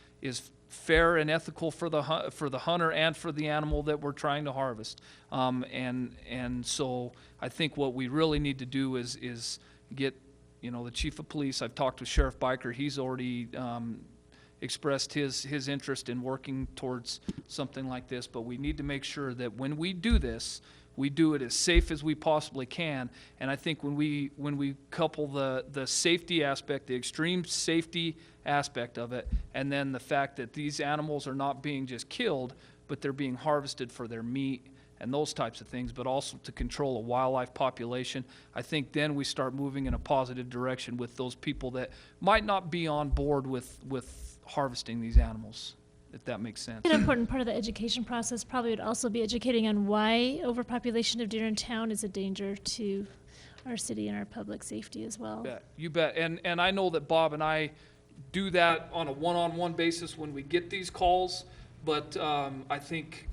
fair and ethical for the hunter and for the animal that we're trying to harvest. And so I think what we really need to do is get, the chief of police. I've talked with Sheriff Biker. He's already expressed his interest in working towards something like this. But we need to make sure that when we do this, we do it as safe as we possibly can. And I think when we couple the safety aspect, the extreme safety aspect of it, and then the fact that these animals are not being just killed, but they're being harvested for their meat and those types of things, but also to control a wildlife population, I think then we start moving in a positive direction with those people that might not be on board with harvesting these animals, if that makes sense. An important part of the education process probably would also be educating on why overpopulation of deer in town is a danger to our city and our public safety as well. You bet. And I know that Bob and I do that on a one-on-one basis when we get these calls, but I think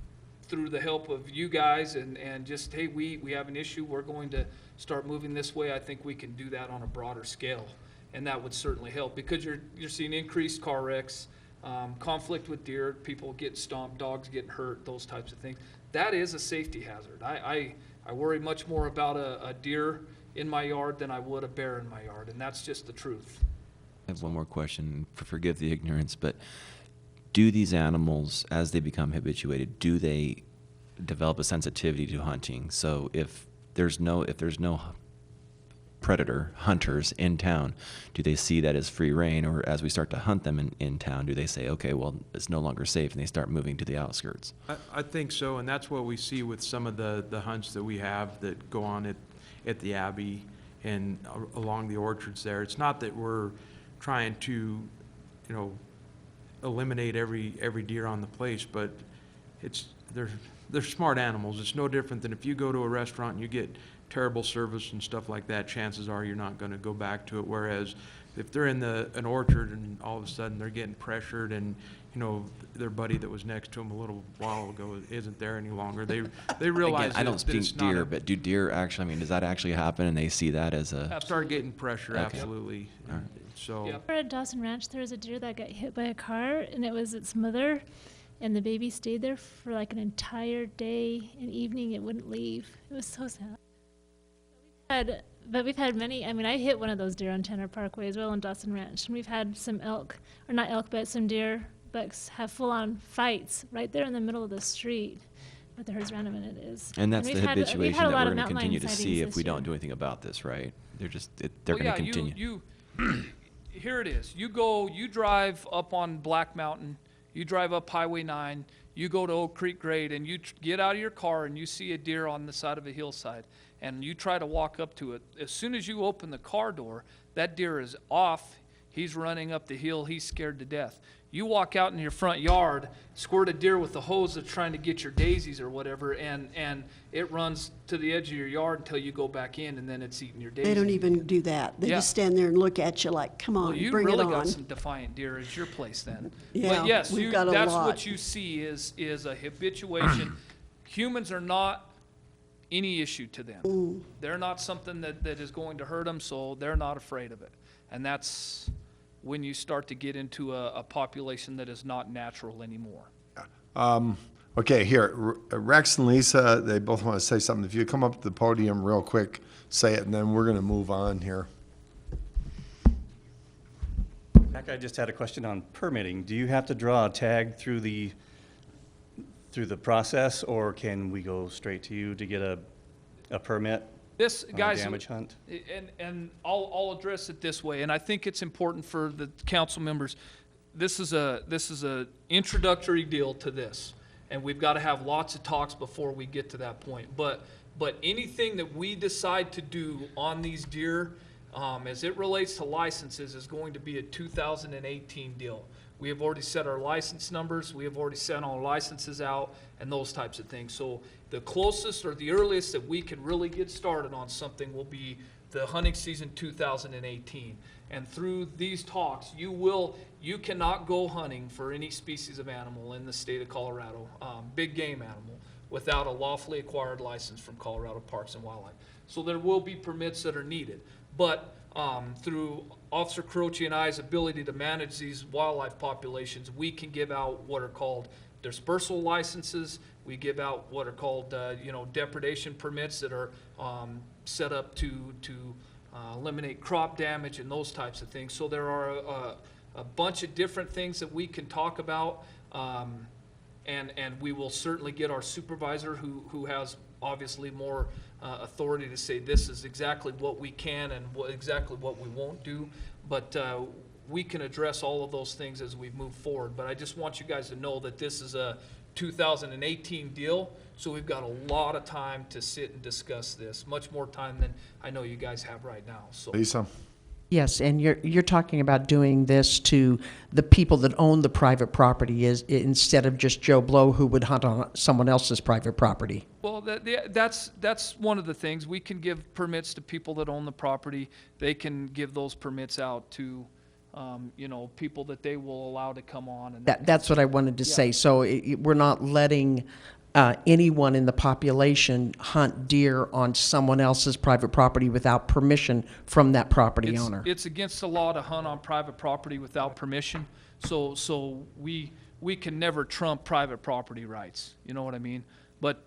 through the help of you guys and just, hey, we have an issue, we're going to start moving this way, I think we can do that on a broader scale. And that would certainly help, because you're seeing increased car wrecks, conflict with deer, people getting stomped, dogs getting hurt, those types of things. That is a safety hazard. I worry much more about a deer in my yard than I would a bear in my yard, and that's just the truth. I have one more question. Forgive the ignorance, but do these animals, as they become habituated, do they develop a sensitivity to hunting? So if there's no predator hunters in town, do they see that as free reign, or as we start to hunt them in town, do they say, okay, well, it's no longer safe, and they start moving to the outskirts? I think so, and that's what we see with some of the hunts that we have that go on at the Abbey and along the orchards there. It's not that we're trying to, eliminate every deer on the place, but they're smart animals. It's no different than if you go to a restaurant and you get terrible service and stuff like that, chances are you're not going to go back to it. Whereas if they're in an orchard and all of a sudden they're getting pressured and, their buddy that was next to them a little while ago isn't there any longer, they realize Again, I don't that speak it's not deer, but do deer actually, does that actually happen, and they see that as a... start getting pressure, Okay. absolutely. All right. So. Yep. Over at Dawson Ranch, there was a deer that got hit by a car, and it was its mother, and the baby stayed there for like an entire day and evening. It wouldn't leave. It was so sad. But we've had many. I mean, I hit one of those deer on Tanner Parkway as well in Dawson Ranch, and we've had some elk, or not elk, but some deer bucks have full-on fights right there in the middle of the street. But the herds ran them, and it is. And that's we've the had a habituation lot that we're of going to mountain continue to lion see sightings if this we year. don't do anything about this, right? They're they're Well, going to yeah, continue. Here it is. You drive up on Black Mountain, you drive up Highway 9, you go to Oak Creek Grade, and you get out of your car and you see a deer on the side of a hillside, and you try to walk up to it. As soon as you open the car door, that deer is off. He's running up the hill. He's scared to death. You walk out in your front yard, squirt a deer with a hose that's trying to get your daisies or whatever, and it runs to the edge of your yard until you go back in, and then it's eating your daisies. They don't even do that. They Yeah. just stand there and look at you like, come Well, on, you bring it really on. got some defiant deer as your place then. Yeah, But yes, we've got a that's lot. what you see is a habituation. Humans are not any issue to them. They're not something that is going to hurt them, so they're not afraid of it. And that's when you start to get into a population that is not natural anymore. Okay, here, Rex and Lisa, they both want to say something. If you come up to the podium real quick, say it, and then we're going to move on here. Jack, I just had a question on permitting. Do you have to draw a tag through the process, or can we go straight to you to get a permit This, on a guys, damage hunt? and I'll address it this way, and I think it's important for the council members. This is a introductory deal to this, and we've got to have lots of talks before we get to that point. But anything that we decide to do on these deer, as it relates to licenses, is going to be a 2018 deal. We have already set our license numbers, we have already sent all licenses out, and those types of things. So the closest or the earliest that we can really get started on something will be the hunting season 2018. And through these talks, you cannot go hunting for any species of animal in the state of Colorado, big game animal, without a lawfully acquired license from Colorado Parks and Wildlife. So there will be permits that are needed. But through Officer Croce and I's ability to manage these wildlife populations, we can give out what are called dispersal licenses. We give out what are called, depredation permits that are set up to eliminate crop damage and those types of things. So there are a bunch of different things that we can talk about, and we will certainly get our supervisor who has obviously more authority to say this is exactly what we can and exactly what we won't do. But we can address all of those things as we move forward. But I just want you guys to know that this is a 2018 deal, so we've got a lot of time to sit and discuss this, much more time than I know you guys have right now. So Lisa? Yes, and you're talking about doing this to the people that own the private property instead of just Joe Blow who would hunt on someone else's private property. Well, that's one of the things. We can give permits to people that own the property. They can give those permits out to, people that they will allow to come on. And That's what I wanted to say. So we're not letting anyone in the population hunt deer on someone else's private property without permission from that property owner. It's against the law to hunt on private property without permission, so we can never trump private property rights, you know what I mean? But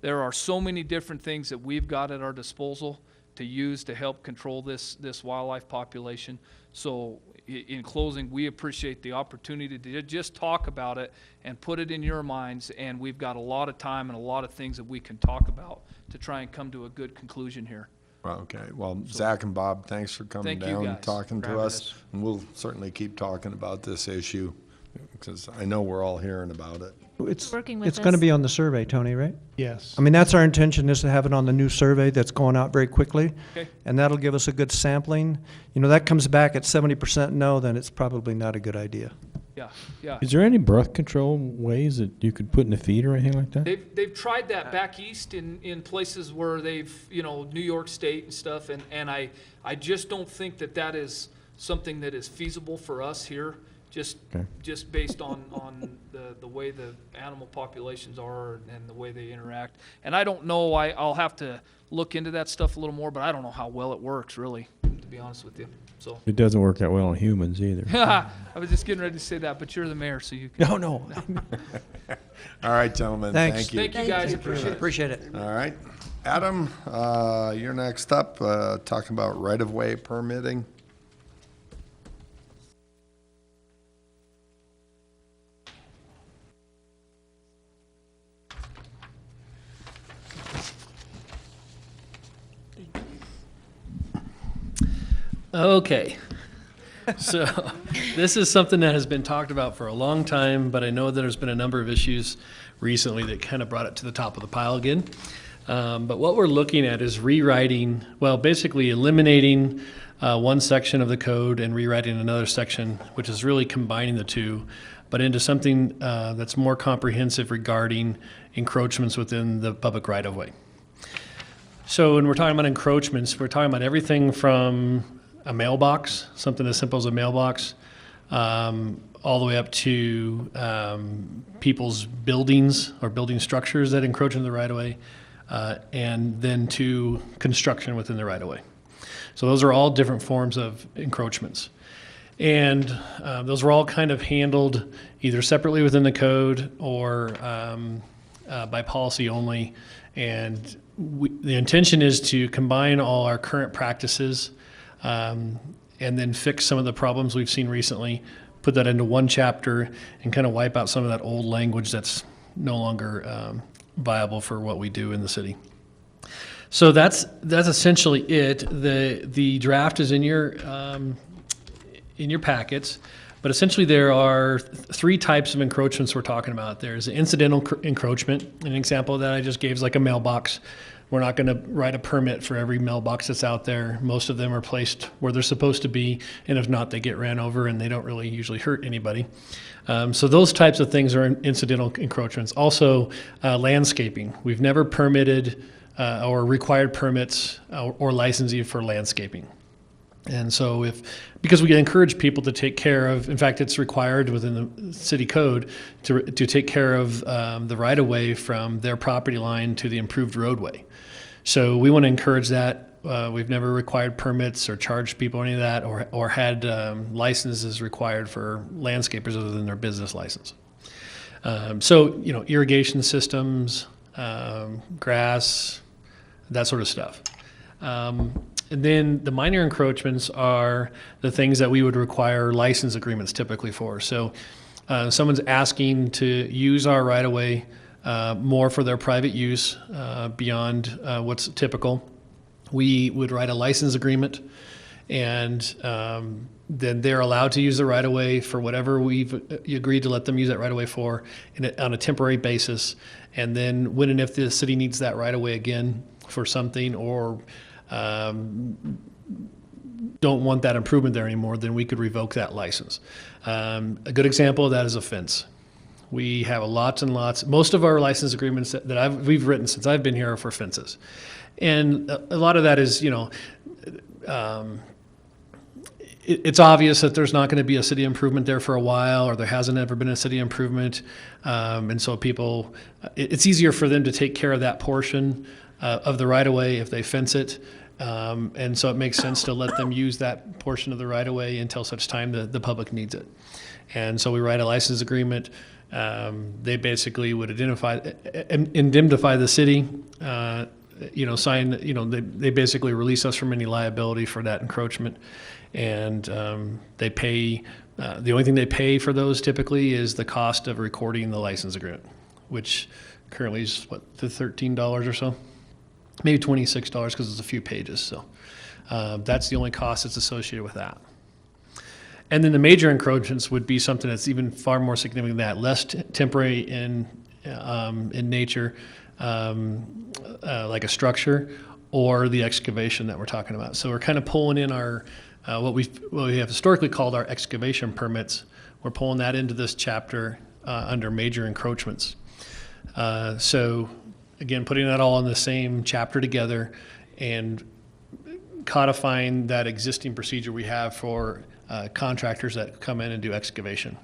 there are so many different things that we've got at our disposal to use to help control this wildlife population. So in closing, we appreciate the opportunity to just talk about it and put it in your minds, and we've got a lot of time and a lot of things that we can talk about to try and come to a good conclusion here. Okay, well, Zach and Bob, thanks for coming Thank you, down and guys, talking for to having us. us. And we'll certainly keep talking about this issue, because I know we're all hearing about it. It's Working with going to us. be on the survey, Tony, right? Yes. I mean, that's our intention, is to have it on the new survey that's going out very quickly. Okay. And that'll give us a good sampling. You know, that comes back at 70% no, then it's probably not a good idea. Yeah. Is there any birth control ways that you could put in the feed or anything like that? They've tried that back east in places where they've, New York State and stuff, and I just don't think that is something that is feasible for us here, just based on the way the animal populations are and the way they interact. And I don't know, I'll have to look into that stuff a little more, but I don't know how well it works, really, to be honest with you. So, It doesn't work that well on humans either. I was just getting ready to say that, but you're the mayor, so you can. No. All right, gentlemen, Thanks. thank you. Thank you, guys, appreciate it. Appreciate it. All right, Adam, you're next up, talking about right-of-way permitting. Okay. So this is something that has been talked about for a long time, but I know that there's been a number of issues recently that kind of brought it to the top of the pile again. But what we're looking at is rewriting, well, basically eliminating one section of the code and rewriting another section, which is really combining the two, but into something that's more comprehensive regarding encroachments within the public right-of-way. So when we're talking about encroachments, we're talking about everything from a mailbox, something as simple as a mailbox, all the way up to people's buildings or building structures that encroach into the right-of-way, and then to construction within the right-of-way. So those are all different forms of encroachments. And those are all kind of handled either separately within the code or by policy only. And the intention is to combine all our current practices and then fix some of the problems we've seen recently, put that into one chapter, and kind of wipe out some of that old language that's no longer viable for what we do in the city. So that's essentially it. The draft is in your packets, but essentially there are three types of encroachments we're talking about. There's incidental encroachment. An example that I just gave is like a mailbox. We're not going to write a permit for every mailbox that's out there. Most of them are placed where they're supposed to be, and if not, they get ran over, and they don't really usually hurt anybody. So those types of things are incidental encroachments. Also, landscaping. We've never permitted or required permits or licensing for landscaping. And so because we encourage people to take care of, in fact, it's required within the city code to take care of the right-of-way from their property line to the improved roadway. So we want to encourage that. We've never required permits or charged people any of that or had licenses required for landscapers other than their business license. So, irrigation systems, grass, that sort of stuff. And then the minor encroachments are the things that we would require license agreements typically for. So someone's asking to use our right-of-way more for their private use beyond what's typical. We would write a license agreement, and then they're allowed to use the right-of-way for whatever we've agreed to let them use that right-of-way for on a temporary basis. And then when and if the city needs that right-of-way again for something or don't want that improvement there anymore, then we could revoke that license. A good example of that is a fence. We have lots and lots. Most of our license agreements that we've written since I've been here are for fences, and a lot of that is it's obvious that there's not going to be a city improvement there for a while, or there hasn't ever been a city improvement. And so people, it's easier for them to take care of that portion of the right-of-way if they fence it. And so it makes sense to let them use that portion of the right-of-way until such time that the public needs it. And so we write a license agreement. They basically would indemnify the city, sign, they basically release us from any liability for that encroachment. And they pay, the only thing they pay for those typically is the cost of recording the license agreement, which currently is, $13 or so? Maybe $26 because it's a few pages. So that's the only cost that's associated with that. And then the major encroachments would be something that's even far more significant than that, less temporary in nature, like a structure, or the excavation that we're talking about. So we're kind of pulling in our what we have historically called our excavation permits. We're pulling that into this chapter under major encroachments. So again, putting that all in the same chapter together and codifying that existing procedure we have for contractors that come in and do excavation.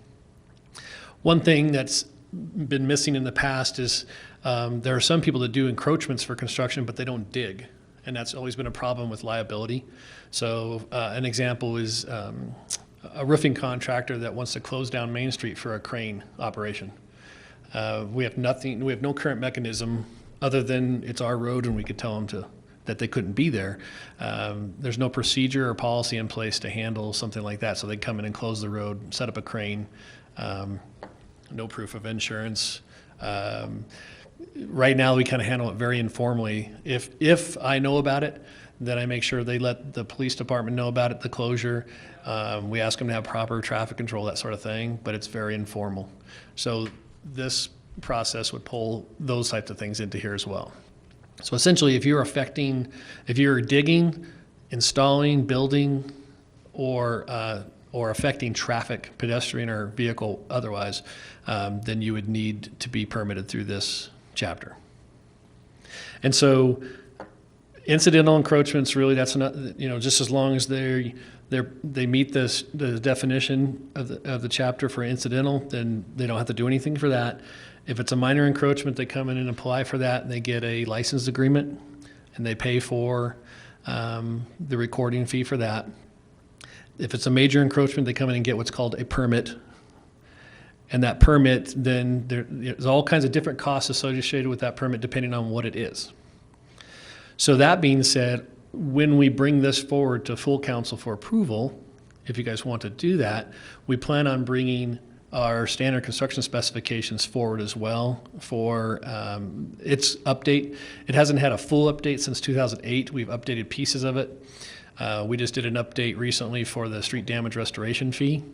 One thing that's been missing in the past is there are some people that do encroachments for construction, but they don't dig. And that's always been a problem with liability. So an example is a roofing contractor that wants to close down Main Street for a crane operation. We have no current mechanism other than it's our road and we could tell them that they couldn't be there. There's no procedure or policy in place to handle something like that. So they come in and close the road, set up a crane, no proof of insurance. Right now, we kind of handle it very informally. If I know about it, then I make sure they let the police department know about it, the closure. We ask them to have proper traffic control, that sort of thing, but it's very informal. So this process would pull those types of things into here as well. So essentially, if you're digging, installing, building, or affecting traffic, pedestrian or vehicle otherwise, then you would need to be permitted through this chapter. And so incidental encroachments, really, that's not, just as long as they meet the definition of the chapter for incidental, then they don't have to do anything for that. If it's a minor encroachment, they come in and apply for that, and they get a license agreement, and they pay for the recording fee for that. If it's a major encroachment, they come in and get what's called a permit. And that permit, then there's all kinds of different costs associated with that permit depending on what it is. So that being said, when we bring this forward to full council for approval, if you guys want to do that, we plan on bringing our standard construction specifications forward as well for its update. It hasn't had a full update since 2008. We've updated pieces of it. We just did an update recently for the street damage restoration fee.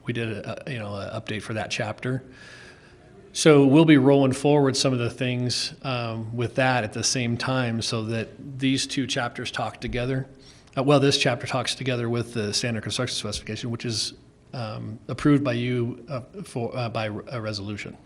We did an update for that chapter. So we'll be rolling forward some of the things with that at the same time so that these two chapters talk together. This chapter talks together with the standard construction specification, which is approved by you by a resolution.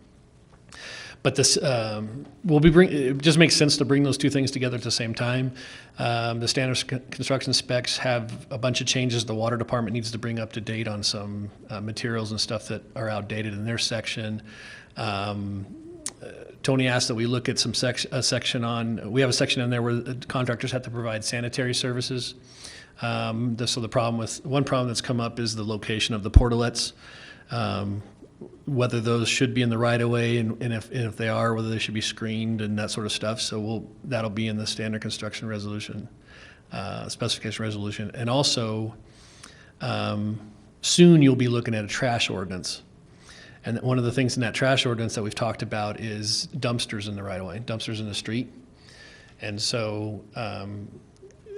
But this it just makes sense to bring those two things together at the same time. The standard construction specs have a bunch of changes the water department needs to bring up to date on some materials and stuff that are outdated in their section. Tony asked that we look at a section on, we have a section in there where the contractors have to provide sanitary services. So one problem that's come up is the location of the portalets. Whether those should be in the right of way, and if they are, whether they should be screened and that sort of stuff. So that'll be in the standard construction resolution, specification resolution. And also, soon you'll be looking at a trash ordinance. And one of the things in that trash ordinance that we've talked about is dumpsters in the right of way, dumpsters in the street. And so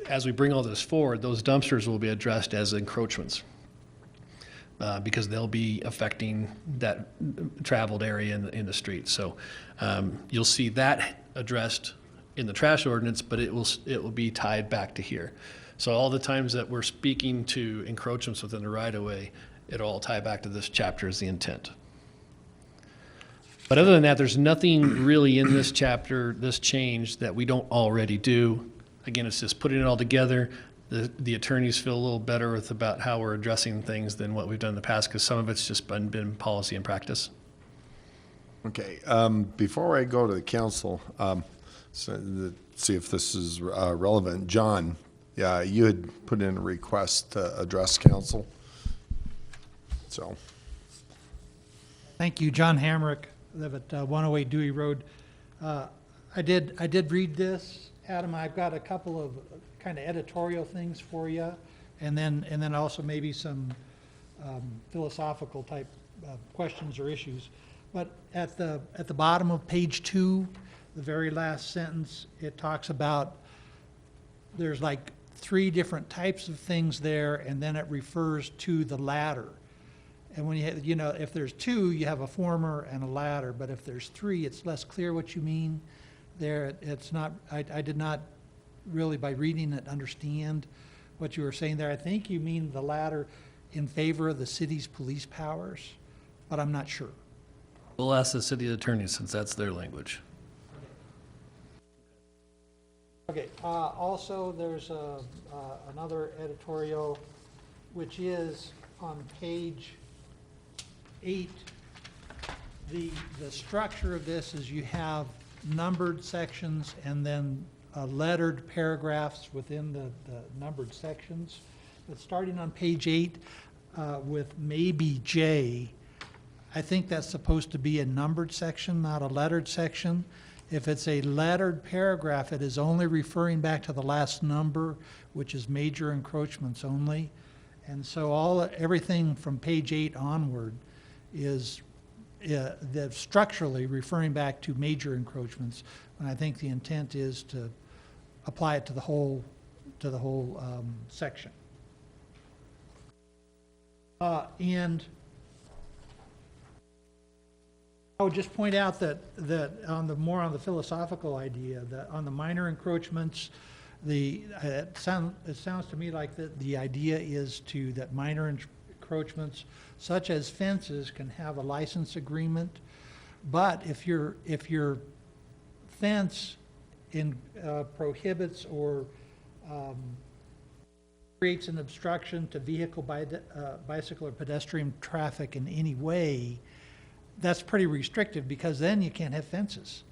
as we bring all this forward, those dumpsters will be addressed as encroachments. Because they'll be affecting that traveled area in the street. So you'll see that addressed in the trash ordinance, but it will be tied back to here. So all the times that we're speaking to encroachments within the right-of-way, it'll all tie back to this chapter is the intent. But other than that, there's nothing really in this chapter, this change, that we don't already do. Again, it's just putting it all together, the attorneys feel a little better with about how we're addressing things than what we've done in the past, because some of it's just been policy and practice. Okay, before I go to the council, see if this is relevant. John, yeah, you had put in a request to address council. So, Thank you, John Hamrick, live at 108 Dewey Road. I did read this, Adam. I've got a couple of kind of editorial things for you, and then also maybe some philosophical type questions or issues. But at the bottom of page 2, the very last sentence, it talks about there's like 3 different types of things there, and then it refers to the latter. And when you know, if there's 2, you have a former and a latter, but if there's 3, it's less clear what you mean there. It's not, I did not really, by reading it, understand what you were saying there. I think you mean the latter in favor of the city's police powers, but I'm not sure. We'll ask the city attorney, since that's their language. Okay, also there's another editorial, which is on page 8. The structure of this is you have numbered sections and then lettered paragraphs within the numbered sections. But starting on page 8 with maybe J, I think that's supposed to be a numbered section, not a lettered section. If it's a lettered paragraph, it is only referring back to the last number, which is major encroachments only. And so everything from page 8 onward is structurally referring back to major encroachments. And I think the intent is to apply it to the whole section. And I would just point out that on the philosophical idea, that on the minor encroachments, it sounds to me like the idea is that minor encroachments, such as fences, can have a license agreement. But if your fence prohibits or creates an obstruction to vehicle, bicycle, or pedestrian traffic in any way, that's pretty restrictive, because then you can't have fences.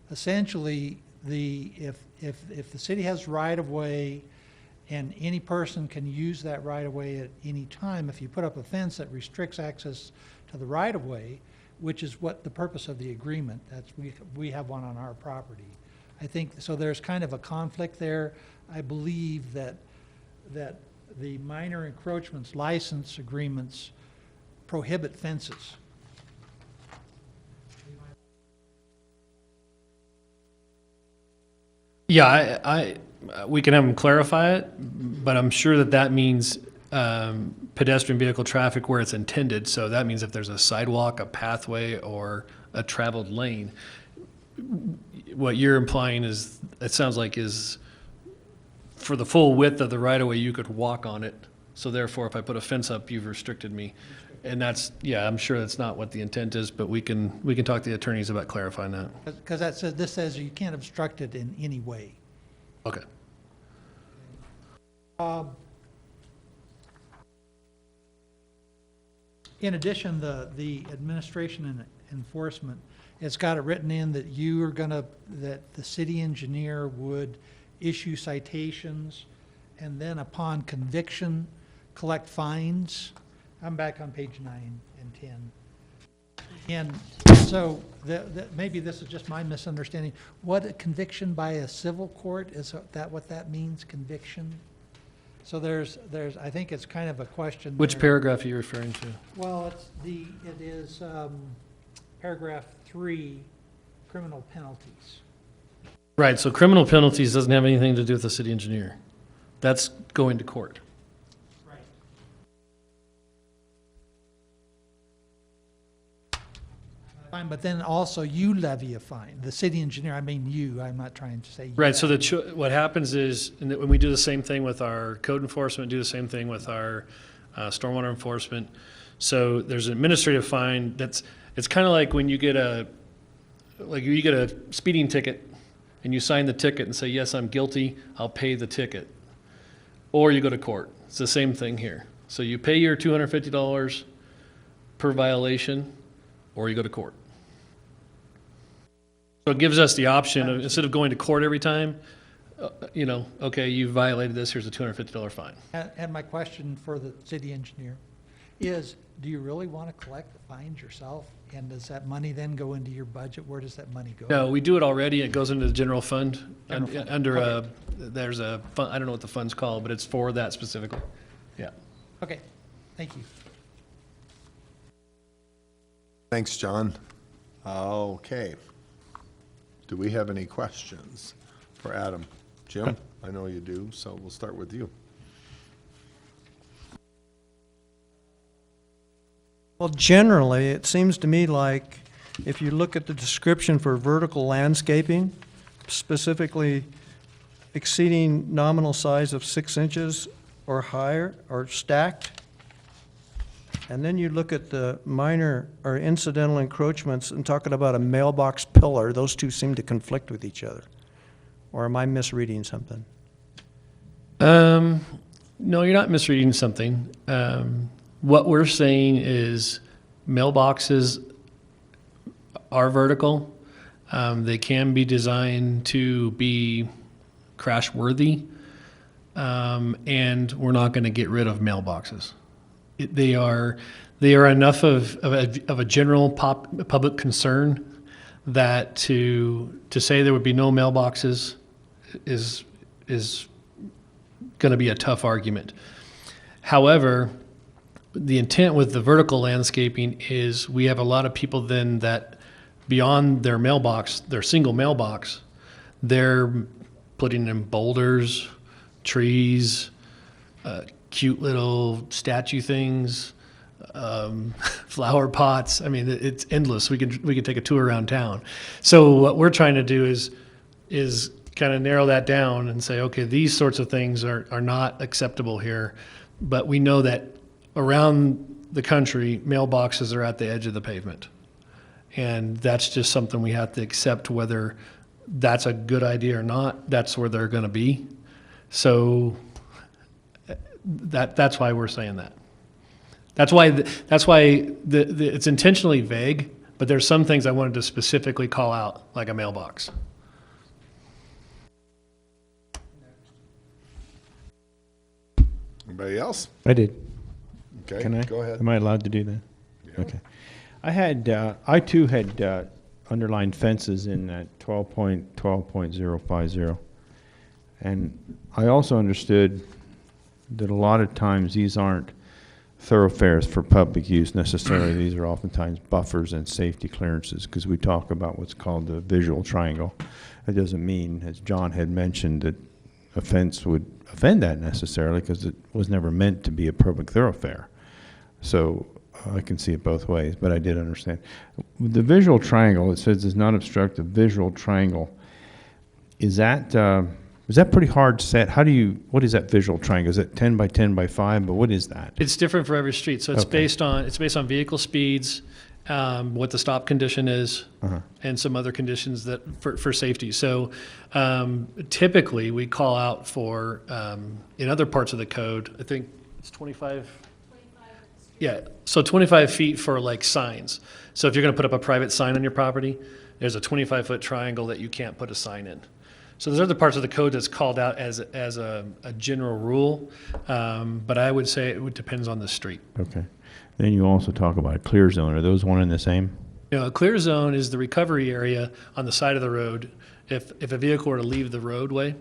Essentially, if the city has right-of-way and any person can use that right-of-way at any time, if you put up a fence that restricts access to the right-of-way, which is what the purpose of the agreement, we have one on our property. I think, so there's kind of a conflict there. I believe that the minor encroachments license agreements prohibit fences. Yeah, we can have them clarify it, but I'm sure that means pedestrian vehicle traffic where it's intended. So that means if there's a sidewalk, a pathway, or a traveled lane. What you're implying is, it sounds like, is for the full width of the right-of-way, you could walk on it. So therefore, if I put a fence up, you've restricted me. And that's, yeah, I'm sure that's not what the intent is, but we can talk to the attorneys about clarifying that. Because this says you can't obstruct it in any way. Okay. In addition, the administration and enforcement, it's got it written in that that the city engineer would issue citations, and then upon conviction, collect fines. I'm back on page 9 and 10. And so maybe this is just my misunderstanding. What a conviction by a civil court, is that what that means, conviction? So there's I think it's kind of a question. Which there. paragraph are you referring to? Well, it is paragraph 3, criminal penalties. Right, so criminal penalties doesn't have anything to do with the city engineer. That's going to court. Right. Fine, but then also you levy a fine. The city engineer, I mean you, I'm not trying to say you. Right, so what happens is, and when we do the same thing with our code enforcement, do the same thing with our stormwater enforcement. So there's an administrative fine it's kind of like when you get a speeding ticket and you sign the ticket and say, yes, I'm guilty, I'll pay the ticket. or you go to court. It's the same thing here. So you pay your $250 per violation, or you go to court. So it gives us the option of, instead of going to court every time, you know, okay, you violated this, here's a $250 fine. And my question for the city engineer is, do you really want to collect the fines yourself? And does that money then go into your budget? Where does that money go? No, we do it already. It goes into the general fund. General fund. Under Okay. there's a fund, I don't know what the fund's called, but it's for that specifically. Yeah. Okay, thank you. Thanks, John. Okay. Do we have any questions for Adam? Jim, I know you do, so we'll start with you. Well, generally, it seems to me like if you look at the description for vertical landscaping, specifically exceeding nominal size of 6 inches or higher or stacked, and then you look at the minor or incidental encroachments and talking about a mailbox pillar, those two seem to conflict with each other. Or am I misreading something? No, you're not misreading something. What we're saying is mailboxes are vertical. They can be designed to be crash worthy, and we're not going to get rid of mailboxes. They are enough of a general public concern that to say there would be no mailboxes is going to be a tough argument. However, the intent with the vertical landscaping is we have a lot of people then that beyond their mailbox, their single mailbox, they're putting in boulders, trees, cute little statue things, flower pots. I mean, it's endless. We could take a tour around town. So what we're trying to do is kind of narrow that down and say, okay, these sorts of things are not acceptable here. But we know that around the country, mailboxes are at the edge of the pavement. And that's just something we have to accept, whether that's a good idea or not. That's where they're going to be. So that's why we're saying that. That's why it's intentionally vague, but there's some things I wanted to specifically call out, like a mailbox. Anybody else? I did. Okay, Can I? go ahead. Am I allowed to do that? Yeah. Okay. I too had underlined fences in that 12.050. And I also understood that a lot of times these aren't thoroughfares for public use necessarily. These are oftentimes buffers and safety clearances, because we talk about what's called the visual triangle. It doesn't mean, as John had mentioned, that a fence would offend that necessarily, because it was never meant to be a public thoroughfare. So I can see it both ways, but I did understand. The visual triangle, it says does not obstruct the visual triangle. Is that pretty hard set? What is that visual triangle? Is it 10 by 10 by 5? But what is that? It's different for every street. So it's Okay. based on vehicle speeds, what the stop condition is, and some other conditions that for safety. So typically we call out for in other parts of the code. I think it's 25. Yeah, so 25 feet for like signs. So if you're going to put up a private sign on your property, there's a 25-foot triangle that you can't put a sign in. So there's other parts of the code that's called out as a general rule, but I would say it depends on the street. Okay. Then you also talk about a clear zone. Are those one and the same? You know, a clear zone is the recovery area on the side of the road if a vehicle were to leave the roadway.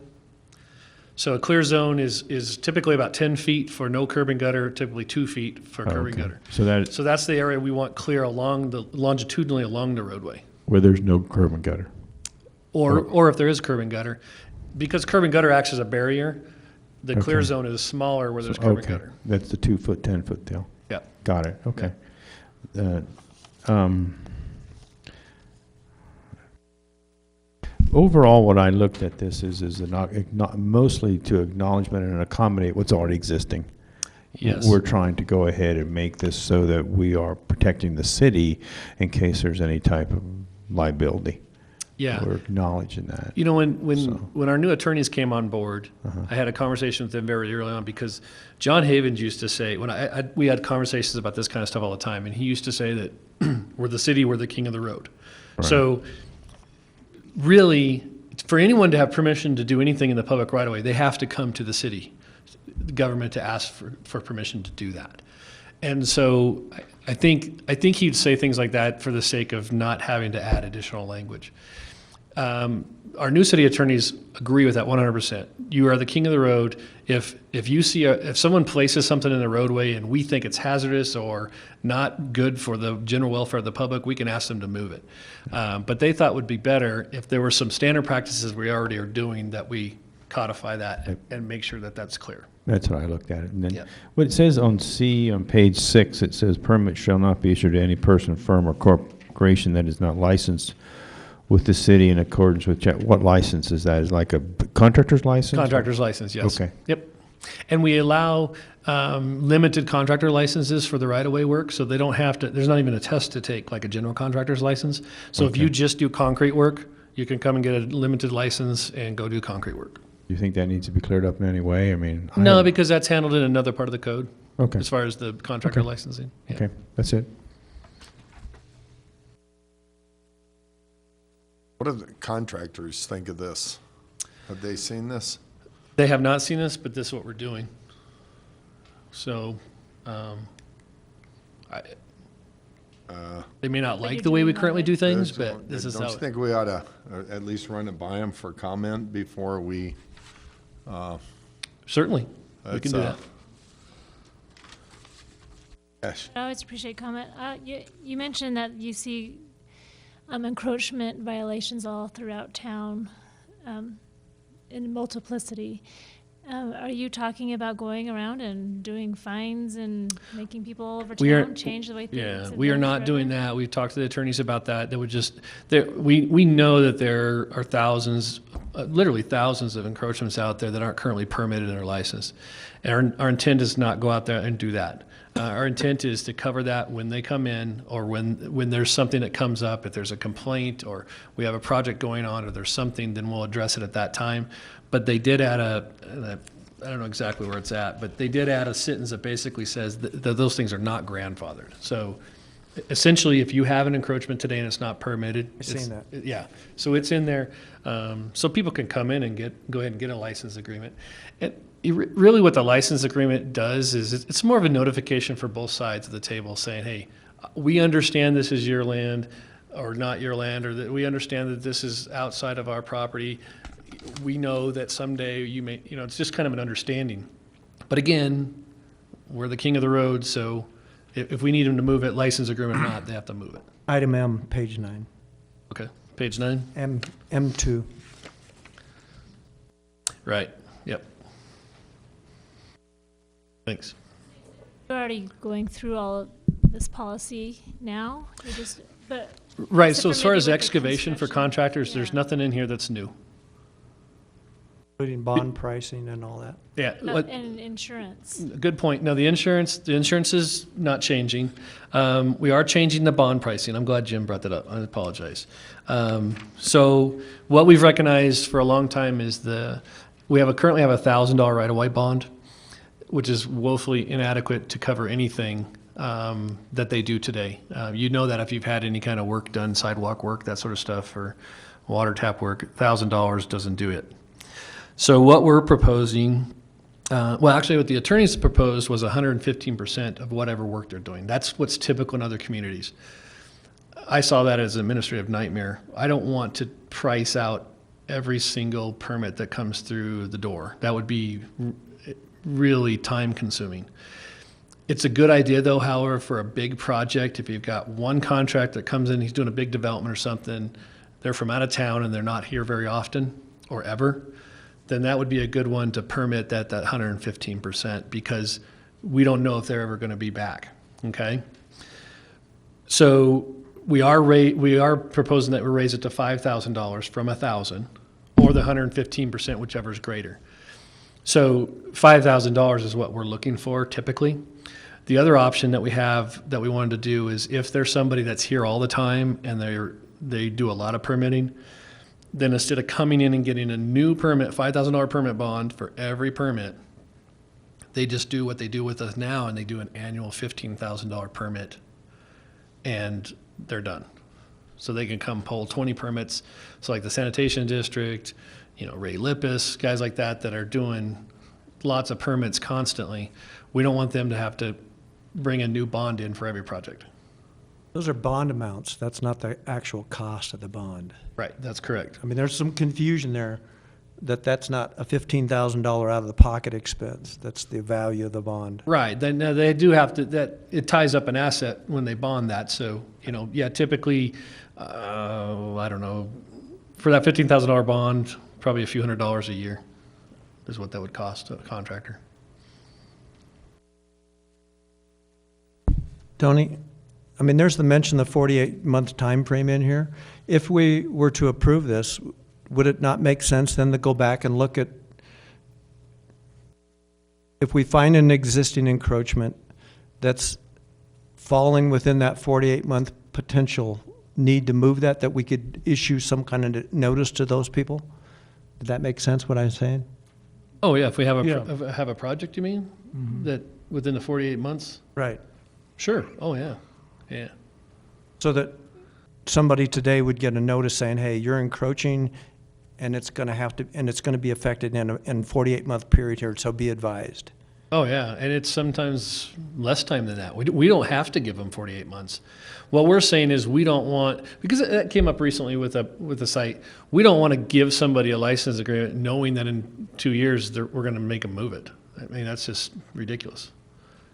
So a clear zone is typically about 10 feet for no curb and gutter, typically 2 feet for curb and Okay. gutter. So that's the area we want clear longitudinally along the roadway. where there's no curb and gutter. Or if there is curb and gutter. Because curb and gutter acts as a barrier, the clear Okay. zone is smaller where there's curb and Okay. gutter. That's the 2 foot, 10 foot deal. Yeah. Got it. Okay. Overall, what I looked at this is not mostly to acknowledgement and accommodate what's already existing. Yes. We're trying to go ahead and make this so that we are protecting the city in case there's any type of liability. Yeah. We're acknowledging that. You know, when So- when our new attorneys came on board, I had a conversation with them very early on because John Havens used to say, when we had conversations about this kind of stuff all the time, and he used to say that we're the city, we're the king of the road. Right. So really, for anyone to have permission to do anything in the public right of way, they have to come to the city, the government, to ask for permission to do that. And so I think he'd say things like that for the sake of not having to add additional language. Our new city attorneys agree with that 100%. You are the king of the road. If you see if someone places something in the roadway and we think it's hazardous or not good for the general welfare of the public, we can ask them to move it. But they thought it would be better if there were some standard practices we already are doing, that we codify that and make sure that that's clear. That's how I looked at it. And then Yeah. what it says on C on page 6, it says permit shall not be issued to any person, firm, or corporation that is not licensed with the city in accordance with, what license is that? Is it like a contractor's license? Contractor's license, yes. Okay. Yep. And we allow limited contractor licenses for the right-of-way work, so they don't have to, there's not even a test to take like a general contractor's license. So if you just do concrete work, you can come and get a limited license and go do concrete work. Do you think that needs to be cleared up in any way? I mean. No, because that's handled in another part of the code. Okay. As far as the contractor Okay. licensing. Yeah. Okay, that's it. What do the contractors think of this? Have they seen this? They have not seen this, but this is what we're doing. So, they may not But like you're the way we doing all currently right. do things, Don't- but this is Don't how. you think we ought to at least run it by them for comment before we? Certainly, we can That's, do that. Yes. I always appreciate comment. You mentioned that you see encroachment violations all throughout town in multiplicity. Are you talking about going around and doing fines and making people over We are- town change the way things? Yeah, have we are been not doing forever? that. We've talked to the attorneys about that. That would just, we know that there are thousands, literally thousands of encroachments out there that aren't currently permitted and are licensed. And our intent is not go out there and do that. Our intent is to cover that when they come in, or when there's something that comes up, if there's a complaint or we have a project going on or there's something, then we'll address it at that time. But they did add I don't know exactly where it's at, but they did add a sentence that basically says that those things are not grandfathered. So essentially, if you have an encroachment today and it's not permitted. I've seen that. Yeah, so it's in there, so people can come in and go ahead and get a license agreement. And really what the license agreement does is it's more of a notification for both sides of the table saying, hey, we understand this is your land or not your land, or that we understand that this is outside of our property. We know that someday you may, it's just kind of an understanding. But again, we're the king of the road, so if we need them to move it, license agreement or not, they have to move it. Item M, page 9. Okay, page 9? M2. Right, yep. Thanks. You're already going through all of this policy now? But Right, except so for as far maybe as with the excavation for construction. contractors, there's Yeah. nothing in here that's new. Including bond pricing and all that. Yeah, And insurance. good point. No, the insurance is not changing. We are changing the bond pricing. I'm glad Jim brought that up. I apologize. So what we've recognized for a long time is we currently have a $1,000 right-of-way bond, which is woefully inadequate to cover anything that they do today. You know that if you've had any kind of work done, sidewalk work, that sort of stuff, or water tap work, $1,000 doesn't do it. So what we're proposing, actually what the attorneys proposed was 115% of whatever work they're doing. That's what's typical in other communities. I saw that as an administrative nightmare. I don't want to price out every single permit that comes through the door. That would be really time consuming. It's a good idea though, however, for a big project, if you've got one contract that comes in, he's doing a big development or something, they're from out of town and they're not here very often or ever, then that would be a good one to permit that 115%, because we don't know if they're ever going to be back, okay? So we are proposing that we raise it to $5,000 from $1,000, or the 115%, whichever is greater. So $5,000 is what we're looking for typically. The other option that we have that we wanted to do is if there's somebody that's here all the time and they do a lot of permitting, then instead of coming in and getting a new permit, $5,000 permit bond for every permit, they just do what they do with us now, and they do an annual $15,000 permit, and they're done. So they can come pull 20 permits. So like the sanitation district, Ray Lippis, guys like that are doing lots of permits constantly. We don't want them to have to bring a new bond in for every project. Those are bond amounts. That's not the actual cost of the bond. Right, that's correct. I mean, there's some confusion there that that's not a $15,000 out of the pocket expense. That's the value of the bond. Right, then they do have to, that, it ties up an asset when they bond that. So, typically, I don't know, for that $15,000 bond, probably a few $100s a year is what that would cost a contractor. Tony, I mean, there's the mention of the 48-month time frame in here. If we were to approve this, would it not make sense then to go back and look at, if we find an existing encroachment that's falling within that 48-month potential need to move that we could issue some kind of notice to those people? Did that make sense, what I'm saying? Oh, yeah, if we have Yeah. have a project, you mean? That within the 48 months? Right. Sure, oh, yeah, yeah. So that somebody today would get a notice saying, hey, you're encroaching, and it's going to be affected in a 48-month period here, so be advised. Oh, yeah, and it's sometimes less time than that. We don't have to give them 48 months. What we're saying is we don't want, because that came up recently with a site, we don't want to give somebody a license agreement knowing that in 2 years we're going to make them move it. I mean, that's just ridiculous.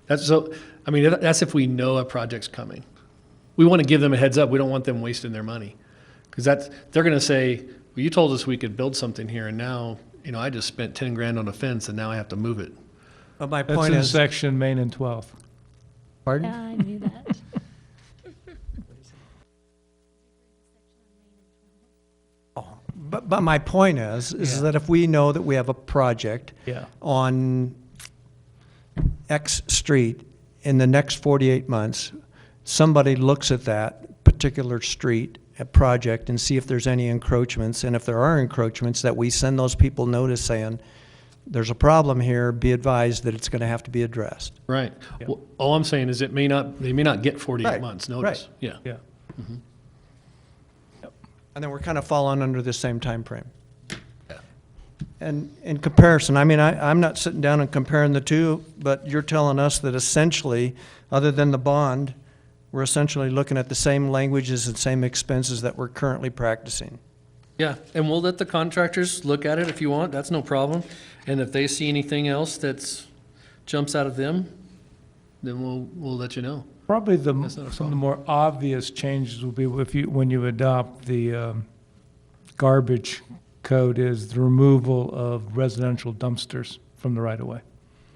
That's if we know a project's coming. We want to give them a heads up. We don't want them wasting their money. Because they're going to say, well, you told us we could build something here, and now, I just spent 10 grand on a fence, and now I have to move it. But my That's point in is, section Main and 12th. pardon? Yeah, I knew that. But my point is Yeah. that if we know that we have a project Yeah. on X street in the next 48 months, somebody looks at that particular street, a project, and see if there's any encroachments, and if there are encroachments, that we send those people notice saying, there's a problem here, be advised that it's going to have to be addressed. Right. Well, all I'm saying is they may not get 48 Right, months notice. Yeah. Yeah. And then we're kind of falling under the same time frame. And in comparison, I mean, I'm not sitting down and comparing the two, but you're telling us that essentially, other than the bond, we're essentially looking at the same languages and same expenses that we're currently practicing. Yeah, and we'll let the contractors look at it if you want, that's no problem. And if they see anything else that's jumps out of them, then we'll let you know. Probably That's not a some of the problem. more obvious changes will be when you adopt the garbage code is the removal of residential dumpsters from the right-of-way.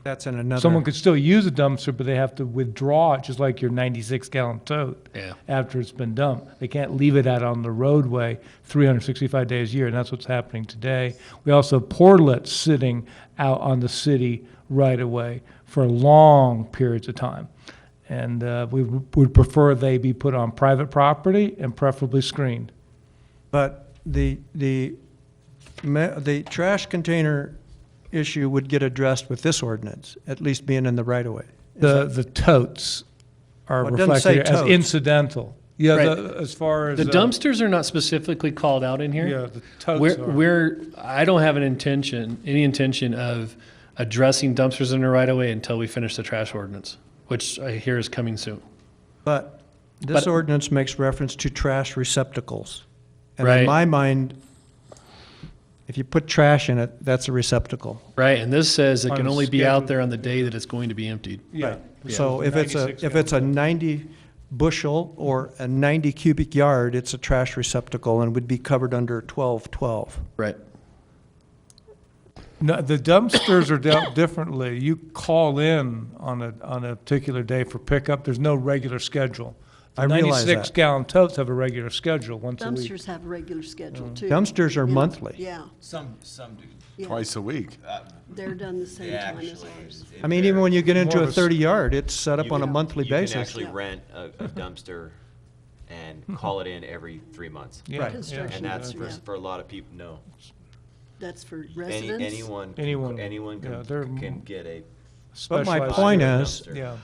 That's in another. Someone could still use a dumpster, but they have to withdraw it, just like your 96-gallon tote. Yeah. After it's been dumped. They can't leave it out on the roadway 365 days a year, and that's what's happening today. We also have portlets sitting out on the city right-of-way for long periods of time. And we would prefer they be put on private property and preferably screened. But the trash container issue would get addressed with this ordinance, at least being in the right-of-way. The totes are Well, it doesn't say reflected as totes. incidental. Yeah, Right. as far as. The dumpsters are not specifically called out in here. Yeah, the totes are. I don't have any intention of addressing dumpsters in the right of way until we finish the trash ordinance, which I hear is coming soon. But this But- ordinance makes reference to trash receptacles. And Right. in my mind, if you put trash in it, that's a receptacle. Right, and this says it On can a only be out schedule. there on the day that it's going to be emptied. Yeah. So if it's 96 a 90 bushel or a 90 cubic yard, it's a trash receptacle and would be covered under 1212. Right. No, the dumpsters are dealt differently. You call in on a particular day for pickup. There's no regular schedule. I realize that. 96-gallon totes have a regular schedule once a week. Dumpsters have a regular schedule too. Dumpsters are Yeah. monthly. Yeah, Some do. yeah. Twice a week. They're done the same They time as actually- ours. it I mean, even when you get into More a of a 30 yard, it's set up You on a can- monthly You can basis. actually Yeah. rent a dumpster and and call it in every 3 months. Yeah, Right. yeah, Construction. And that's Yeah. for a lot of people, no. That's for Any, residents? anyone, Anyone. Yeah, they're can get a But my specialized- point is, dumpster. Yeah.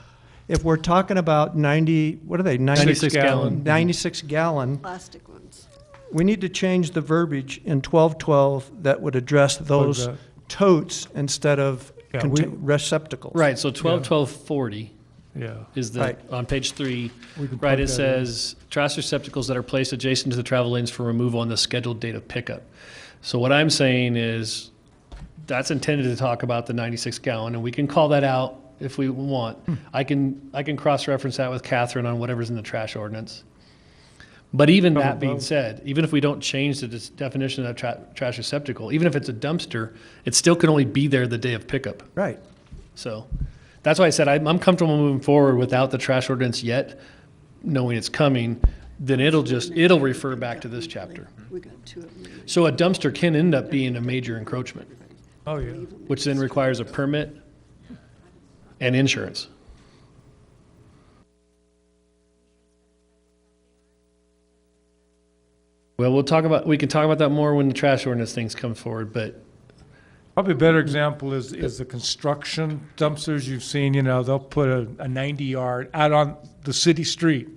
if we're talking about 90, what are they, 96 gallon. 96 gallon, Plastic ones. we need to change the verbiage in 1212 that would address those the- totes instead of Yeah, we- receptacles. Right, so 121240 Yeah. is the, Right. on page 3, We could right, put it that says, trash receptacles that are placed adjacent to the travel lanes for removal on the scheduled date of pickup. So what I'm saying is, that's intended to talk about the 96 gallon, and we can call that out if we want. I can cross-reference that with Catherine on whatever's in the trash ordinance. But even Cover that being both. said, even if we don't change the definition of trash receptacle, even if it's a dumpster, it still can only be there the day of pickup. Right. So that's why I said I'm comfortable moving forward without the trash ordinance yet, knowing it's coming, then it'll refer back to this chapter. We got two of them. So a dumpster can end up being a major encroachment, Oh, yeah. which then requires a permit and insurance. Well, we can talk about that more when the trash ordinance things come forward, but Probably a better example is the construction dumpsters you've seen, they'll put a 90-yard out on the city street,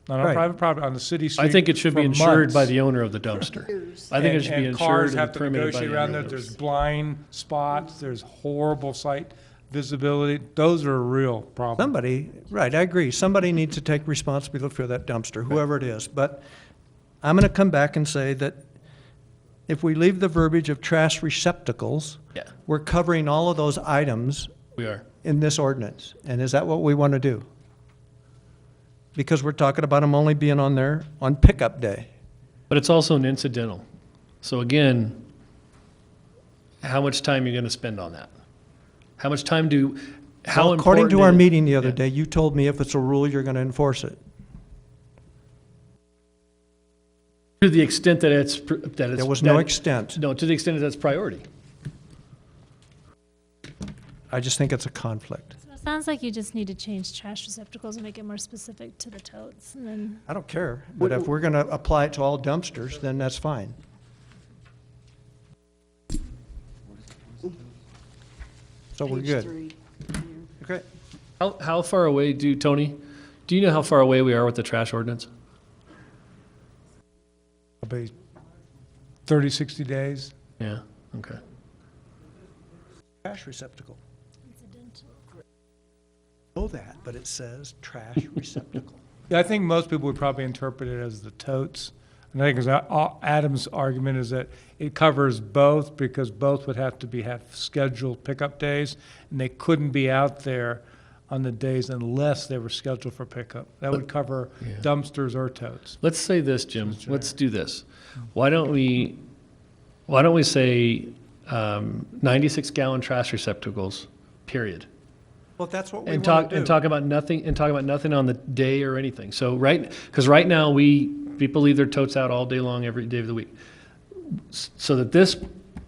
not on Right. private property, on the city street. I think it should be for insured by months. the owner of the dumpster. I think it should be And cars insured have and to permitted by negotiate the around owner that. of There's those. blind spots, there's horrible sight visibility. Those are a real problem. Somebody, right, I agree. Somebody needs to take responsibility for that dumpster, whoever it is. But I'm going to come back and say that if we leave the verbiage of trash receptacles, Yeah, we're covering all of those items we are. in this ordinance. And is that what we want to do? Because we're talking about them only being on there on pickup day. But it's also an incidental. So again, how much time are you going to spend on that? How much time how Well, according to important our is it- meeting the other Yeah. day, you told me if it's a rule, you're going to enforce it. To the extent that it's, There was no extent. No, to the extent that that's priority. I just think it's a conflict. So it sounds like you just need to change trash receptacles and make it more specific to the totes, and then I don't care. But if we're going to apply it to all dumpsters, then that's fine. So we're Page good. 3. Okay. How far away Tony, do you know how far away we are with the trash ordinance? Probably 30, 60 days. Yeah, okay. Trash receptacle. Know that, but it says trash receptacle. Yeah, I think most people would probably interpret it as the totes. And I think Adam's argument is that it covers both because both would have to have scheduled pickup days, and they couldn't be out there on the days unless they were scheduled for pickup. That would cover dumpsters or totes. Let's say this, Jim. Let's do this. Why don't we say 96-gallon trash receptacles, period? Well, that's what we And want to do. and talk about nothing on the day or anything. So because right now people leave their totes out all day long, every day of the week. So that this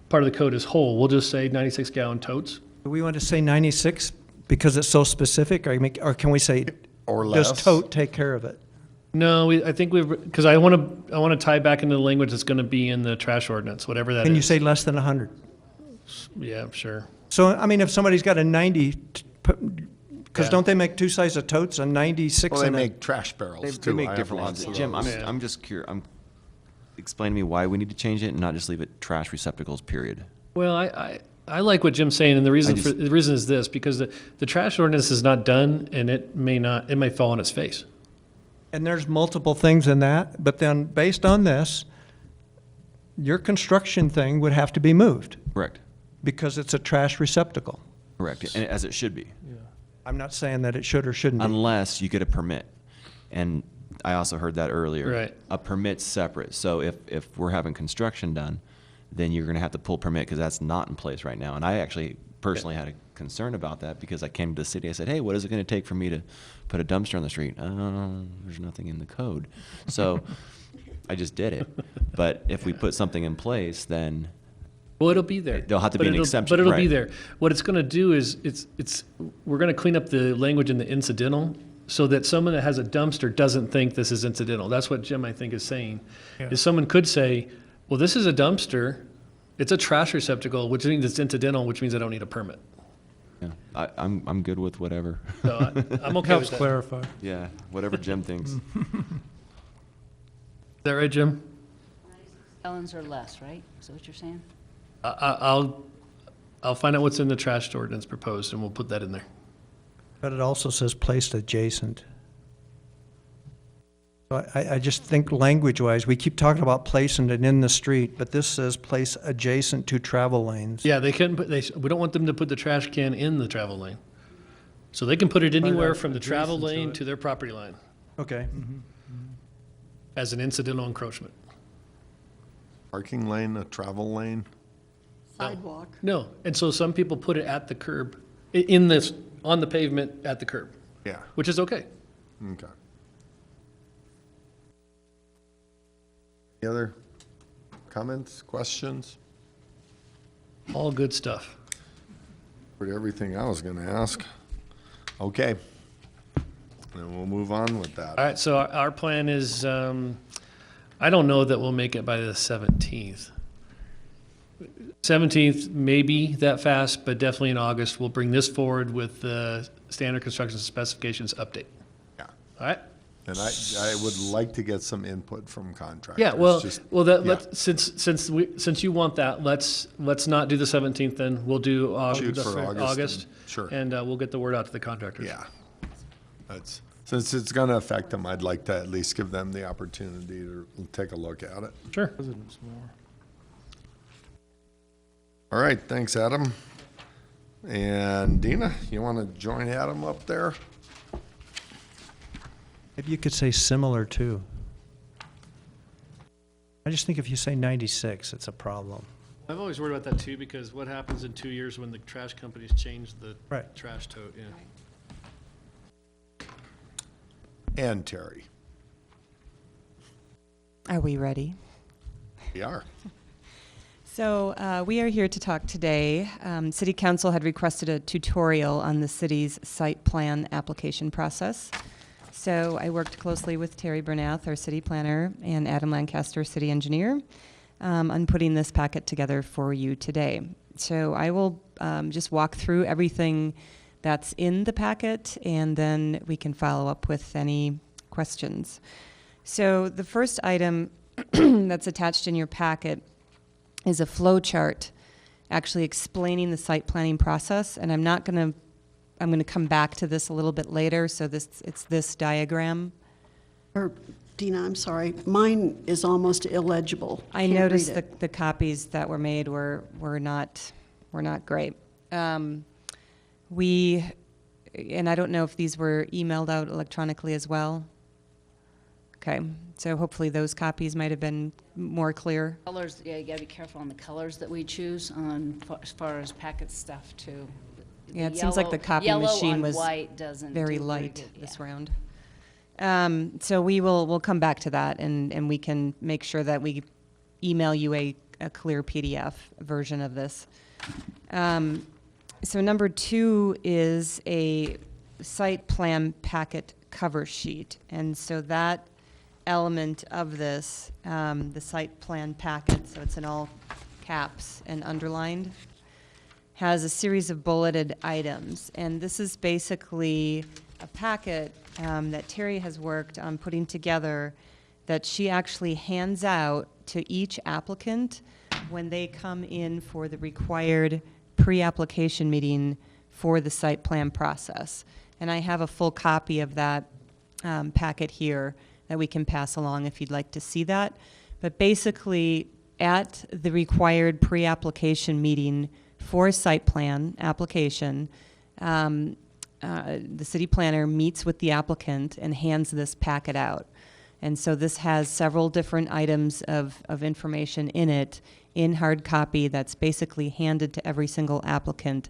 part of the code is whole, we'll just say 96-gallon totes. Do we want to say 96 because it's so specific, or can we say, Or does less. tote take care of it? No, I think because I want to tie back into the language that's going to be in the trash ordinance, whatever that is. Can you say less than 100? Yeah, sure. So, I mean, if somebody's got a 90, because Yeah. don't they make two sizes of totes, a 96 Well, they and a... make trash barrels They too. make I have different lots ones. of Jim, those. Yeah. I'm just curious. Explain to me why we need to change it and not just leave it trash receptacles, period. Well, I like what Jim's saying, and the reason is this, because the trash ordinance is not done, and it may fall on its face. And there's multiple things in that, but then based on this, your construction thing would have to be moved Correct. because it's a trash receptacle. Correct. And as it should be. I'm not saying that it should or shouldn't be. Unless you get a permit. And I also heard that earlier. Right. A permit's separate. So if we're having construction done, then you're going to have to pull permit because that's not in place right now. And I actually personally had a concern about that because I came to the city. I said, hey, what is it going to take for me to put a dumpster on the street? There's nothing in the code. So I just did it. But if we put something in place, then Well, it'll be there. There'll have to But be an it'll- exception, But it'll be right. there. What it's going to do is we're going to clean up the language in the incidental so that someone that has a dumpster doesn't think this is incidental. That's what Jim, I think, is saying. Yeah. Is someone could say, well, this is a dumpster, it's a trash receptacle, which means it's incidental, which means I don't need a permit. Yeah, I'm good with whatever. So I'm okay Helps with that. clarify. Yeah, whatever Jim thinks. Is that right, Jim? Gallons or less, right? Is that what you're saying? I'll find out what's in the trash ordinance proposed, and we'll put that in there. But it also says placed adjacent. So I just think language-wise, we keep talking about placing it in the street, but this says place adjacent to travel lanes. Yeah, they couldn't put, we don't want them to put the trash can in the travel lane. So they can put it anywhere from the travel adjacent to lane it. to their property line Okay. as an incidental encroachment. Parking lane, a travel lane? Sidewalk. No, and so some people put it at the curb, in this, on the pavement at the curb, Yeah, which is okay. okay. Any other comments, questions? All good stuff. For everything I was gonna ask. Okay. Then we'll move on with that. All right, so our plan is, I don't know that we'll make it by the 17th. 17th, maybe that fast, but definitely in August. We'll bring this forward with the standard construction specifications update. Yeah. All right? And I would like to get some input from contractors. Yeah, well, just- that, yeah. let's, since you want that, let's not do the 17th then. We'll do Shoot the for August August. and- sure. And we'll get the word out to the contractors. Yeah. That's, since it's gonna affect them, I'd like to at least give them the opportunity to take a look at it. Sure. All right, thanks, Adam. And Dina, you wanna join Adam up there? Maybe you could say similar too. I just think if you say 96, it's a problem. I've always worried about that too, because what happens in 2 years when the trash companies change the Right. trash tote, yeah. And Terry. Are we ready? We are. So we are here to talk today. City Council had requested a tutorial on the city's site plan application process. So I worked closely with Terry Bernath, our city planner, and Adam Lancaster, city engineer, on putting this packet together for you today. So I will just walk through everything that's in the packet, and then we can follow up with any questions. So the first item that's attached in your packet is a flow chart actually explaining the site planning process, and I'm going to come back to this a little bit later, so it's this diagram. Or, Dina, I'm sorry, mine is almost illegible. I Can't noticed read it. the copies that were made were not great. And I don't know if these were emailed out electronically as well. Okay, so hopefully those copies might have been more clear. Colors, yeah, you gotta be careful on the colors that we choose on, as far as packet stuff too. Yeah, it seems like the copy machine was very do light good, this yeah. round. So we'll come back to that, and we can make sure that we email you a clear PDF version of this. So number 2 is a site plan packet cover sheet, and so that element of this, the site plan packet, so it's in all caps and underlined, has a series of bulleted items. And this is basically a packet that Terry has worked on putting together that she actually hands out to each applicant when they come in for the required pre-application meeting for the site plan process. And I have a full copy of that packet here that we can pass along if you'd like to see that. But basically, at the required pre-application meeting for a site plan application, the city planner meets with the applicant and hands this packet out. And so this has several different items of information in it in hard copy that's basically handed to every single applicant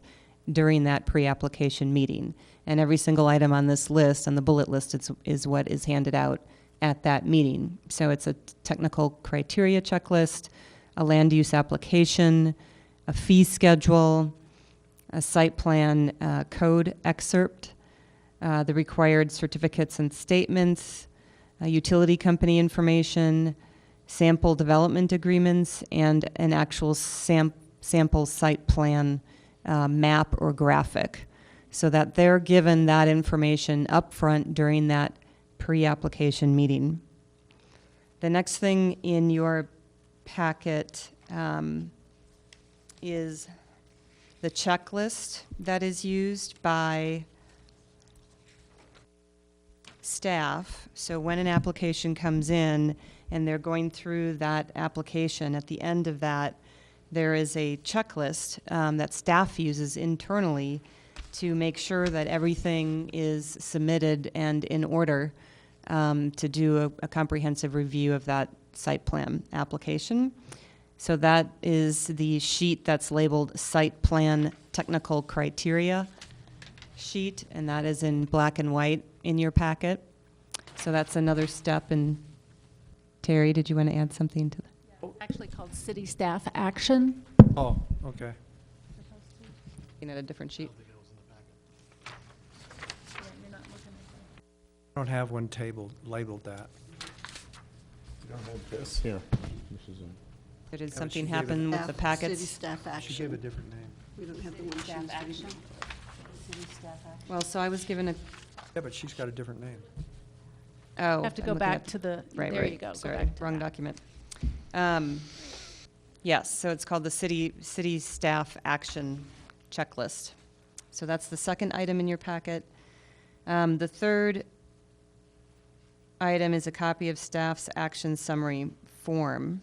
during that pre-application meeting. And every single item on this list, on the bullet list, is what is handed out at that meeting. So it's a technical criteria checklist, a land use application, a fee schedule, a site plan code excerpt, the required certificates and statements, utility company information, sample development agreements, and an actual sample site plan map or graphic, so that they're given that information up front during that pre-application meeting. The next thing in your packet is the checklist that is used by staff. So when an application comes in and they're going through that application, at the end of that, there is a checklist that staff uses internally to make sure that everything is submitted and in order to do a comprehensive review of that site plan application. So that is the sheet that's labeled Site Plan Technical Criteria sheet, and that is in black and white in your packet. So that's another step. And Terry, did you want to add something to that? Actually called City Staff Action. Oh, okay. Looking at a different sheet. I don't have one labeled that. You don't have this? Here. This is Did Yeah, something she gave happen with the City packets? staff action. She gave a different name. We don't have the one she was reading. Well, so I was given a, Yeah, but she's got a different name. oh. Have to I'm go looking back at- to the, Right, there right. you go. Go Sorry, back to wrong that. document. Yes, so it's called the City Staff Action Checklist. So that's the second item in your packet. The third item is a copy of staff's action summary form.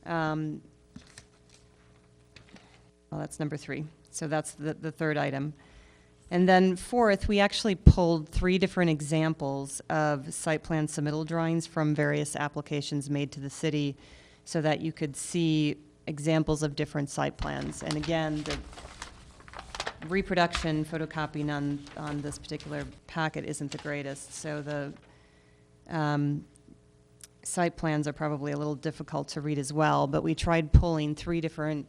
Well, that's number 3. So that's the third item. And then fourth, we actually pulled 3 different examples of site plan submittal drawings from various applications made to the city so that you could see examples of different site plans. And again, the reproduction photocopying on this particular packet isn't the greatest. So the site plans are probably a little difficult to read as well, but we tried pulling 3 different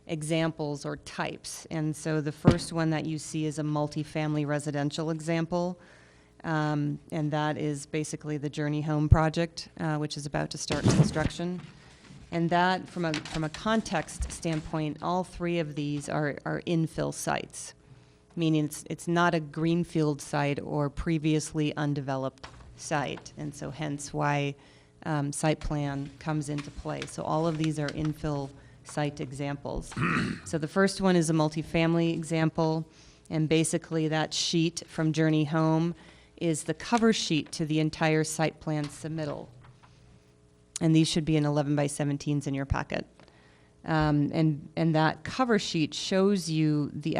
examples or types. And so the first one that you see is a multifamily residential example. And that is basically the Journey Home project, which is about to start construction. And that, from a context standpoint, all 3 of these are infill sites, meaning it's not a greenfield site or previously undeveloped site. And so hence why site plan comes into play. So all of these are infill site examples. So the first one is a multifamily example, and basically that sheet from Journey Home is the cover sheet to the entire site plan submittal. And these should be in 11 by 17s in your packet. And that cover sheet shows you the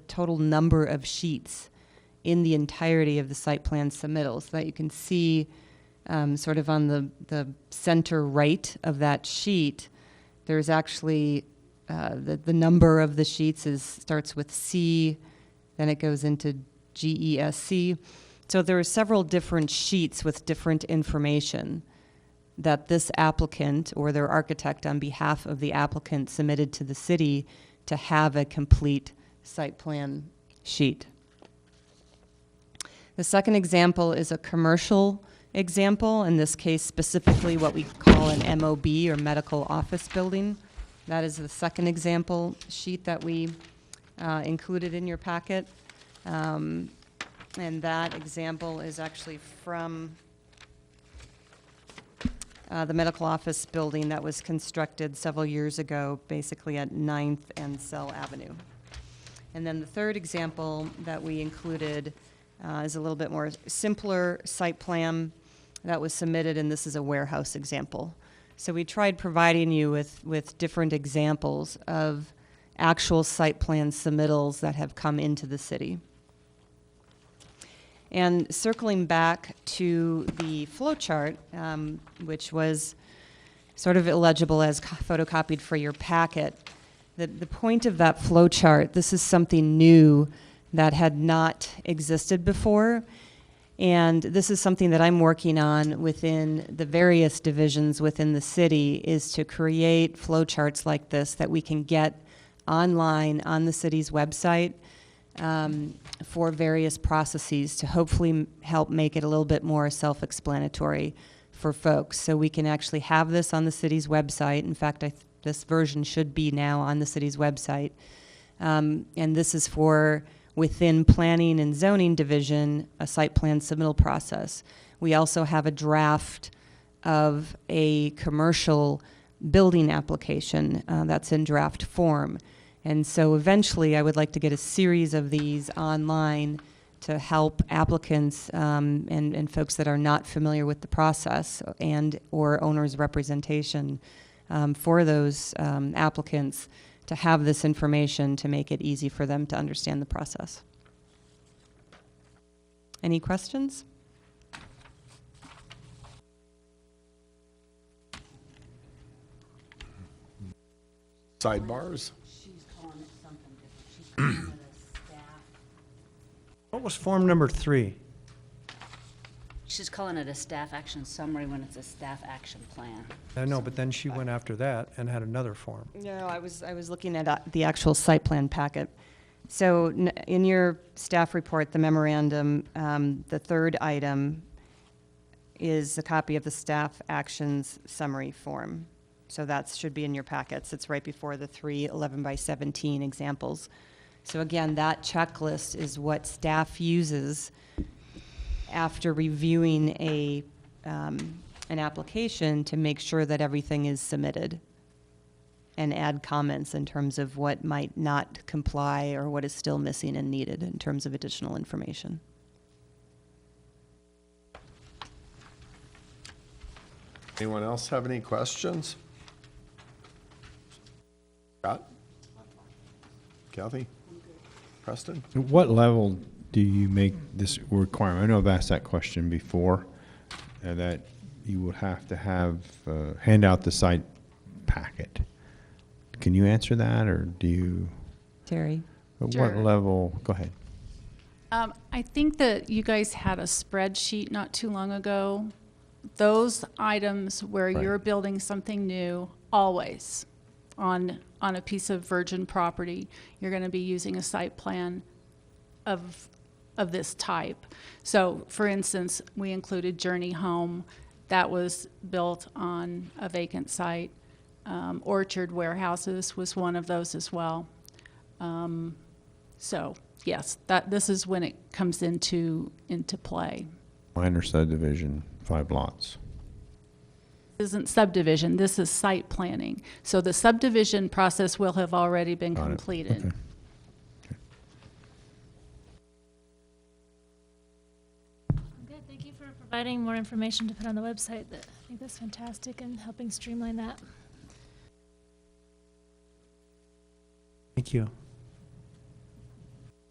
total number of sheets in the entirety of the site plan submittal, so that you can see sort of on the center right of that sheet, there's actually the number of the sheets starts with C, then it goes into GESC. So there are several different sheets with different information that this applicant or their architect on behalf of the applicant submitted to the city to have a complete site plan sheet. The second example is a commercial example, in this case specifically what we call an MOB or medical office building. That is the second example sheet that we included in your packet. And that example is actually from the medical office building that was constructed several years ago, basically at 9th and Cell Avenue. And then the third example that we included is a little bit more simpler site plan that was submitted, and this is a warehouse example. So we tried providing you with different examples of actual site plan submittals that have come into the city. And circling back to the flow chart, which was sort of illegible as photocopied for your packet, the point of that flow chart, this is something new that had not existed before. And this is something that I'm working on within the various divisions within the city, is to create flow charts like this that we can get online on the city's website for various processes to hopefully help make it a little bit more self-explanatory for folks. So we can actually have this on the city's website. In fact, this version should be now on the city's website. And this is for within Planning and Zoning Division, a site plan submittal process. We also have a draft of a commercial building application that's in draft form. And so eventually I would like to get a series of these online to help applicants and folks that are not familiar with the process and or owner's representation for those applicants to have this information to make it easy for them to understand the process. Any questions? Sidebars? She's calling it something different. She's calling it a staff. What was form number 3? She's calling it a staff action summary when it's a staff action plan. I know, but then she went after that and had another form. No, I was looking at the actual site plan packet. So in your staff report, the memorandum, the third item is a copy of the staff actions summary form. So that should be in your packets. It's right before the 3 11x17 examples. So again, that checklist is what staff uses after reviewing an application to make sure that everything is submitted and add comments in terms of what might not comply or what is still missing and needed in terms of additional information. Anyone else have any questions? Scott? Kathy? Preston? At what level do you make this requirement? I know I've asked that question before, that you would have to have, hand out the site packet. Can you answer that, or do you? Terry? At Sure. what level? Go ahead. I think that you guys had a spreadsheet not too long ago. Those items where Right. you're building something new, always on a piece of virgin property, you're going to be using a site plan of this type. So, for instance, we included Journey Home. That was built on a vacant site. Orchard Warehouses was one of those as well. So, yes, this is when it comes into play. Minor subdivision, 5 lots. This isn't subdivision, this is site planning. So the subdivision process will have already been Got it. completed. Okay. Good, thank you for providing more information to put on the website. I think that's fantastic and helping streamline that. Thank you.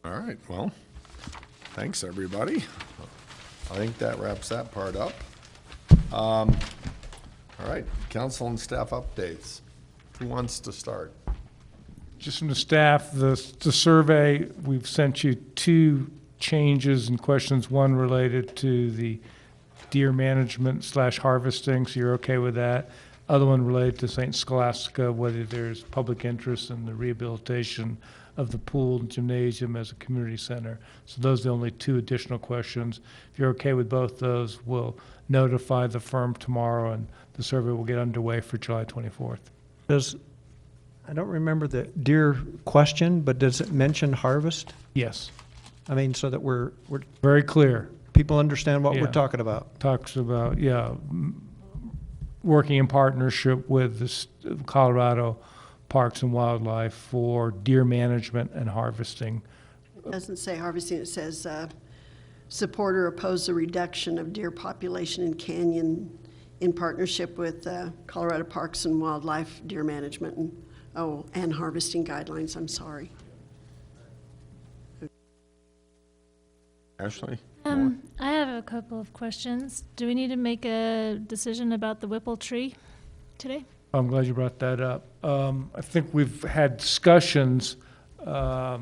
All right, well, thanks, everybody. I think that wraps that part up. All right, council and staff updates. Who wants to start? Just from the staff, the survey, we've sent you 2 changes and questions, one related to the deer management / harvesting, so you're okay with that. Other one related to St. Scholastica, whether there's public interest in the rehabilitation of the pool and gymnasium as a community center. So those are the only 2 additional questions. If you're okay with both those, we'll notify the firm tomorrow, and the survey will get underway for July 24th. I don't remember the deer question, but does it mention harvest? Yes. I mean, so that we're Very clear. people understand what Yeah. we're talking about. Talks about, working in partnership with the Colorado Parks and Wildlife for deer management and harvesting. It doesn't say harvesting, it says support or oppose the reduction of deer population in canyon in partnership with Colorado Parks and Wildlife deer management and harvesting guidelines, I'm sorry. Ashley? I have a couple of questions. Do we need to make a decision about the Whipple tree today? I'm glad you brought that up. I think we've had discussions, but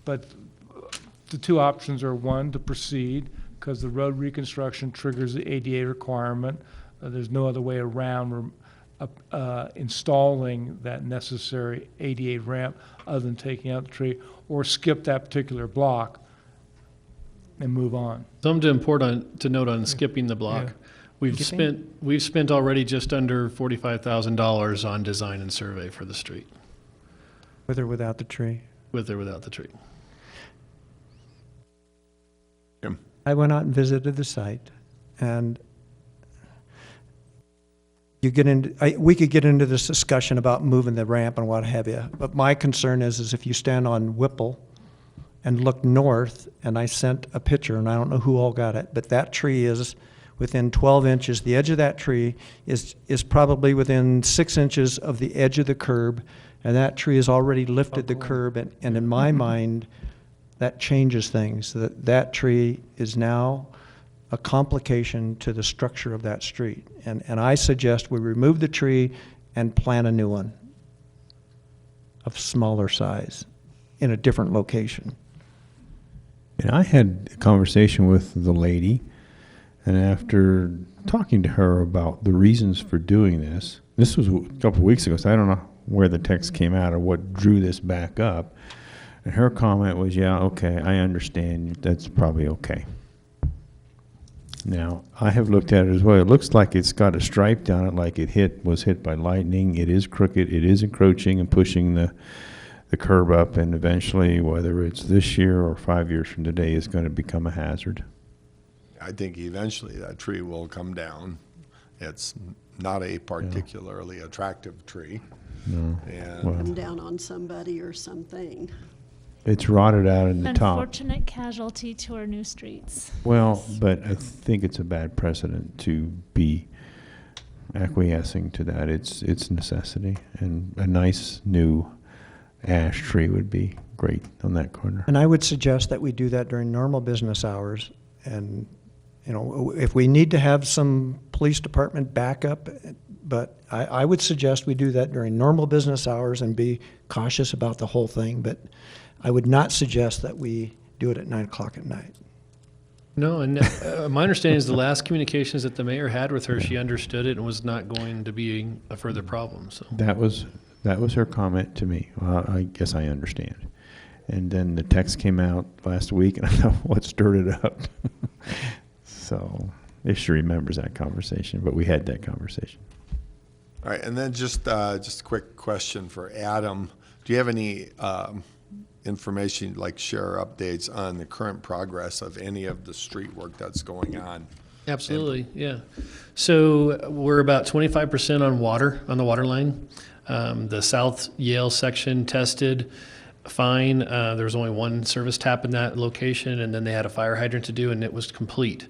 the 2 options are, 1, to proceed, because the road reconstruction triggers the ADA requirement. There's no other way around installing that necessary ADA ramp other than taking out the tree, or skip that particular block and move on. Something important to note on skipping the block. Yeah. We've spent already just under $45,000 on design and survey for the street, With or without the tree. with or without the tree. I went out and visited the site, and you get into, we could get into this discussion about moving the ramp and what have you, but my concern is if you stand on Whipple and look north, and I sent a picture, and I don't know who all got it, but that tree is within 12 inches. The edge of that tree is probably within 6 inches of the edge of the curb, and that tree has already lifted the curb, and in my mind, that changes things. That tree is now a complication to the structure of that street. And I suggest we remove the tree and plant a new one of smaller size in a different location. And I had a conversation with the lady, and after talking to her about the reasons for doing this was a couple of weeks ago, so I don't know where the text came out or what drew this back up. And her comment was, yeah, okay, I understand. That's probably okay. Now, I have looked at it as well. It looks like it's got a stripe down it, like it was hit by lightning. It is crooked. It is encroaching and pushing the curb up, and eventually, whether it's this year or 5 years from today, is going to become a hazard. I think eventually that tree will come down. It's not a particularly attractive tree. No. And Come down on somebody or something. It's rotted out in the top. Unfortunate casualty to our new streets. Well, but I think it's a bad precedent to be acquiescing to that. It's necessity, and a nice new ash tree would be great on that corner. And I would suggest that we do that during normal business hours. And, you know, if we need to have some police department backup, but I would suggest we do that during normal business hours and be cautious about the whole thing. But I would not suggest that we do it at 9 o'clock at night. No, and my understanding is the last communications that the mayor had with her, she understood it and was not going to be a further problem, so. That was her comment to me. Well, I guess I understand. And then the text came out last week, and I thought, what stirred it up? So, if she remembers that conversation, but we had that conversation. all right, and then just a quick question for Adam. Do you have any information, like share updates on the current progress of any of the street work that's going on? Absolutely, yeah. So we're about 25% on water, on the water line. The South Yale section tested fine. There was only one service tap in that location, and then they had a fire hydrant to do, and it was complete.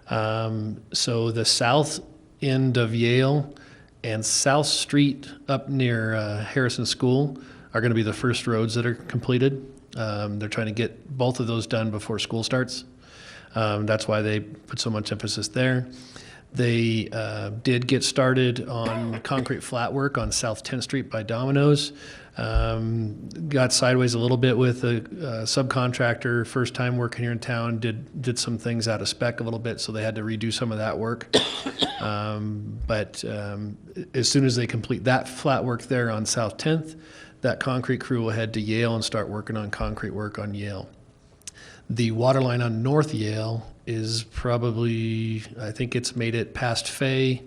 So the south end of Yale and South Street up near Harrison School are going to be the first roads that are completed. They're trying to get both of those done before school starts. That's why they put so much emphasis there. They did get started on concrete flat work on South 10th Street by Domino's. Got sideways a little bit with a subcontractor, first time working here in town, did some things out of spec a little bit, so they had to redo some of that work. But as soon as they complete that flat work there on South 10th, that concrete crew will head to Yale and start working on concrete work on Yale. The water line on North Yale is probably, I think it's made it past Fay.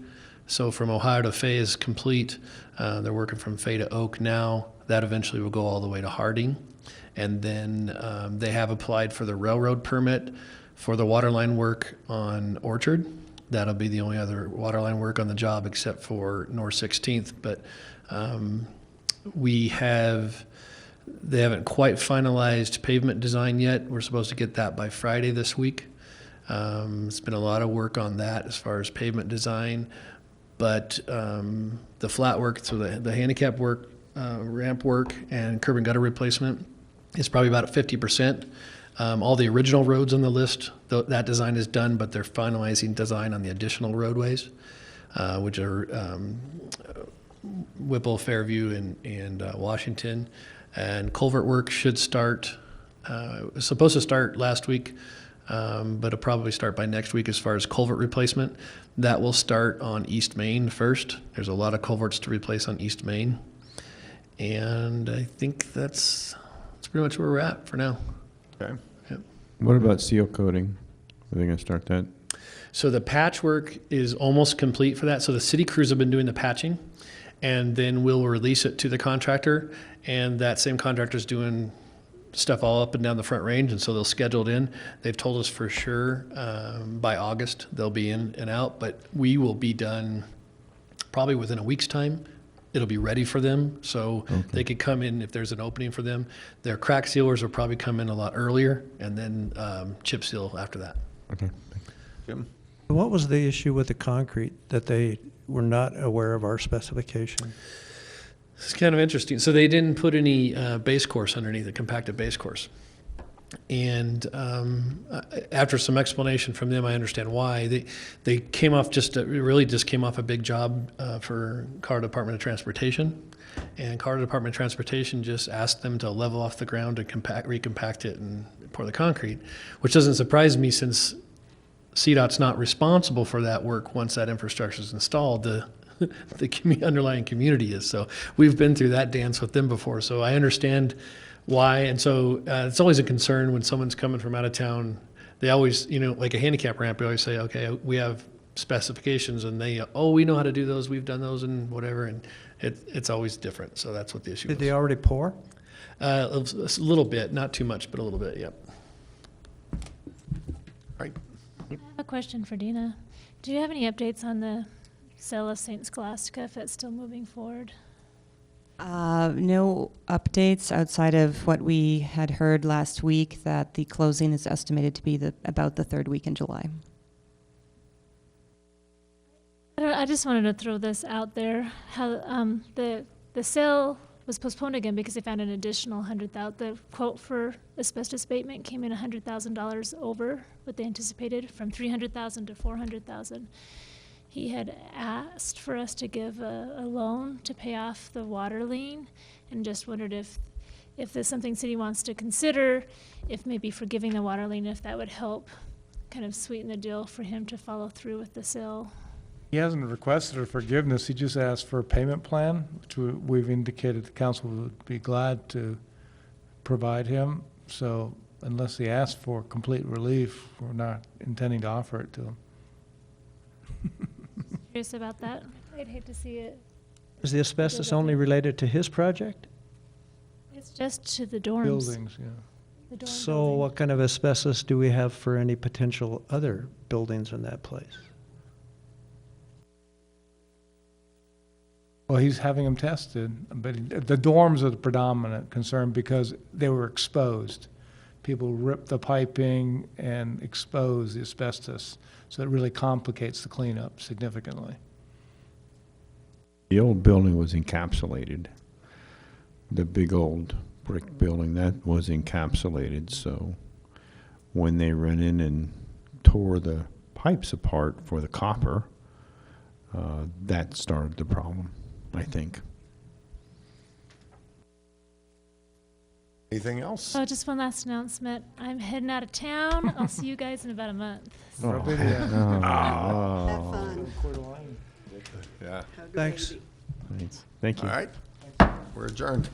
So from Ohio to Fay is complete. They're working from Fay to Oak now. That eventually will go all the way to Harding. And then they have applied for the railroad permit for the water line work on Orchard. That'll be the only other water line work on the job except for North 16th. But they haven't quite finalized pavement design yet. We're supposed to get that by Friday this week. It's been a lot of work on that as far as pavement design, but the flat work, so the handicap work, ramp work, and curb and gutter replacement is probably about 50%. All the original roads on the list, that design is done, but they're finalizing design on the additional roadways, which are Whipple, Fairview, and Washington. And culvert work should start, it was supposed to start last week. but it'll probably start by next week as far as culvert replacement. That will start on East Main first. There's a lot of culverts to replace on East Main. And I think that's pretty much where we're at for now. Okay. Yep. What about seal coating? Are they going to start that? So the patchwork is almost complete for that. So the city crews have been doing the patching, and then we'll release it to the contractor, and that same contractor's doing stuff all up and down the Front Range, and so they'll schedule it in. They've told us for sure by August they'll be in and out, but we will be done probably within a week's time. It'll be ready for them, so they could come in if there's an opening for them. Their crack sealers will probably come in a lot earlier, and then chip seal after that. Okay. Jim? What was the issue with the concrete, that they were not aware of our specification? It's kind of interesting. So they didn't put any base course underneath the compacted base course. And after some explanation from them, I understand why. They came off really just came off a big job for Colorado Department of Transportation. And Colorado Department of Transportation just asked them to level off the ground and recompact it and pour the concrete, which doesn't surprise me since CDOT's not responsible for that work once that infrastructure is installed. The underlying community is. So we've been through that dance with them before. So I understand why. And so it's always a concern when someone's coming from out of town. They always, like a handicap ramp, we always say, okay, we have specifications, and they, we know how to do those. We've done those and whatever. And it's always different. So that's what the issue is. Did they already pour? A little bit, not too much, but a little bit, yep. Right. I have a question for Dina. Do you have any updates on the sale of St. Scholastica, if it's still moving forward? No updates outside of what we had heard last week, that the closing is estimated to be about the third week in July. I just wanted to throw this out there. How the sale was postponed again because they found an additional $100,000. The quote for asbestos abatement came in $100,000 over what they anticipated, from $300,000 to $400,000. He had asked for us to give a loan to pay off the water lien, and just wondered if there's something city wants to consider, if maybe forgiving the water lien, if that would help kind of sweeten the deal for him to follow through with the sale. He hasn't requested a forgiveness. He just asked for a payment plan, which we've indicated the council would be glad to provide him. So unless he asks for complete relief, we're not intending to offer it to him. Curious about that. I'd hate to see it. Is the asbestos only related to his project? It's just to the dorms. Buildings, yeah. The dorm So building. what kind of asbestos do we have for any potential other buildings in that place? Well, he's having them tested, but the dorms are the predominant concern because they were exposed. People ripped the piping and exposed the asbestos, so it really complicates the cleanup significantly. The old building was encapsulated. The big old brick building, that was encapsulated, so when they ran in and tore the pipes apart for the copper, that started the problem, I think. Anything else? Oh, just one last announcement. I'm heading out of town. I'll see you guys in about a month. Oh. Have fun. Yeah. Thanks. Thanks. Thank you. All right. We're adjourned.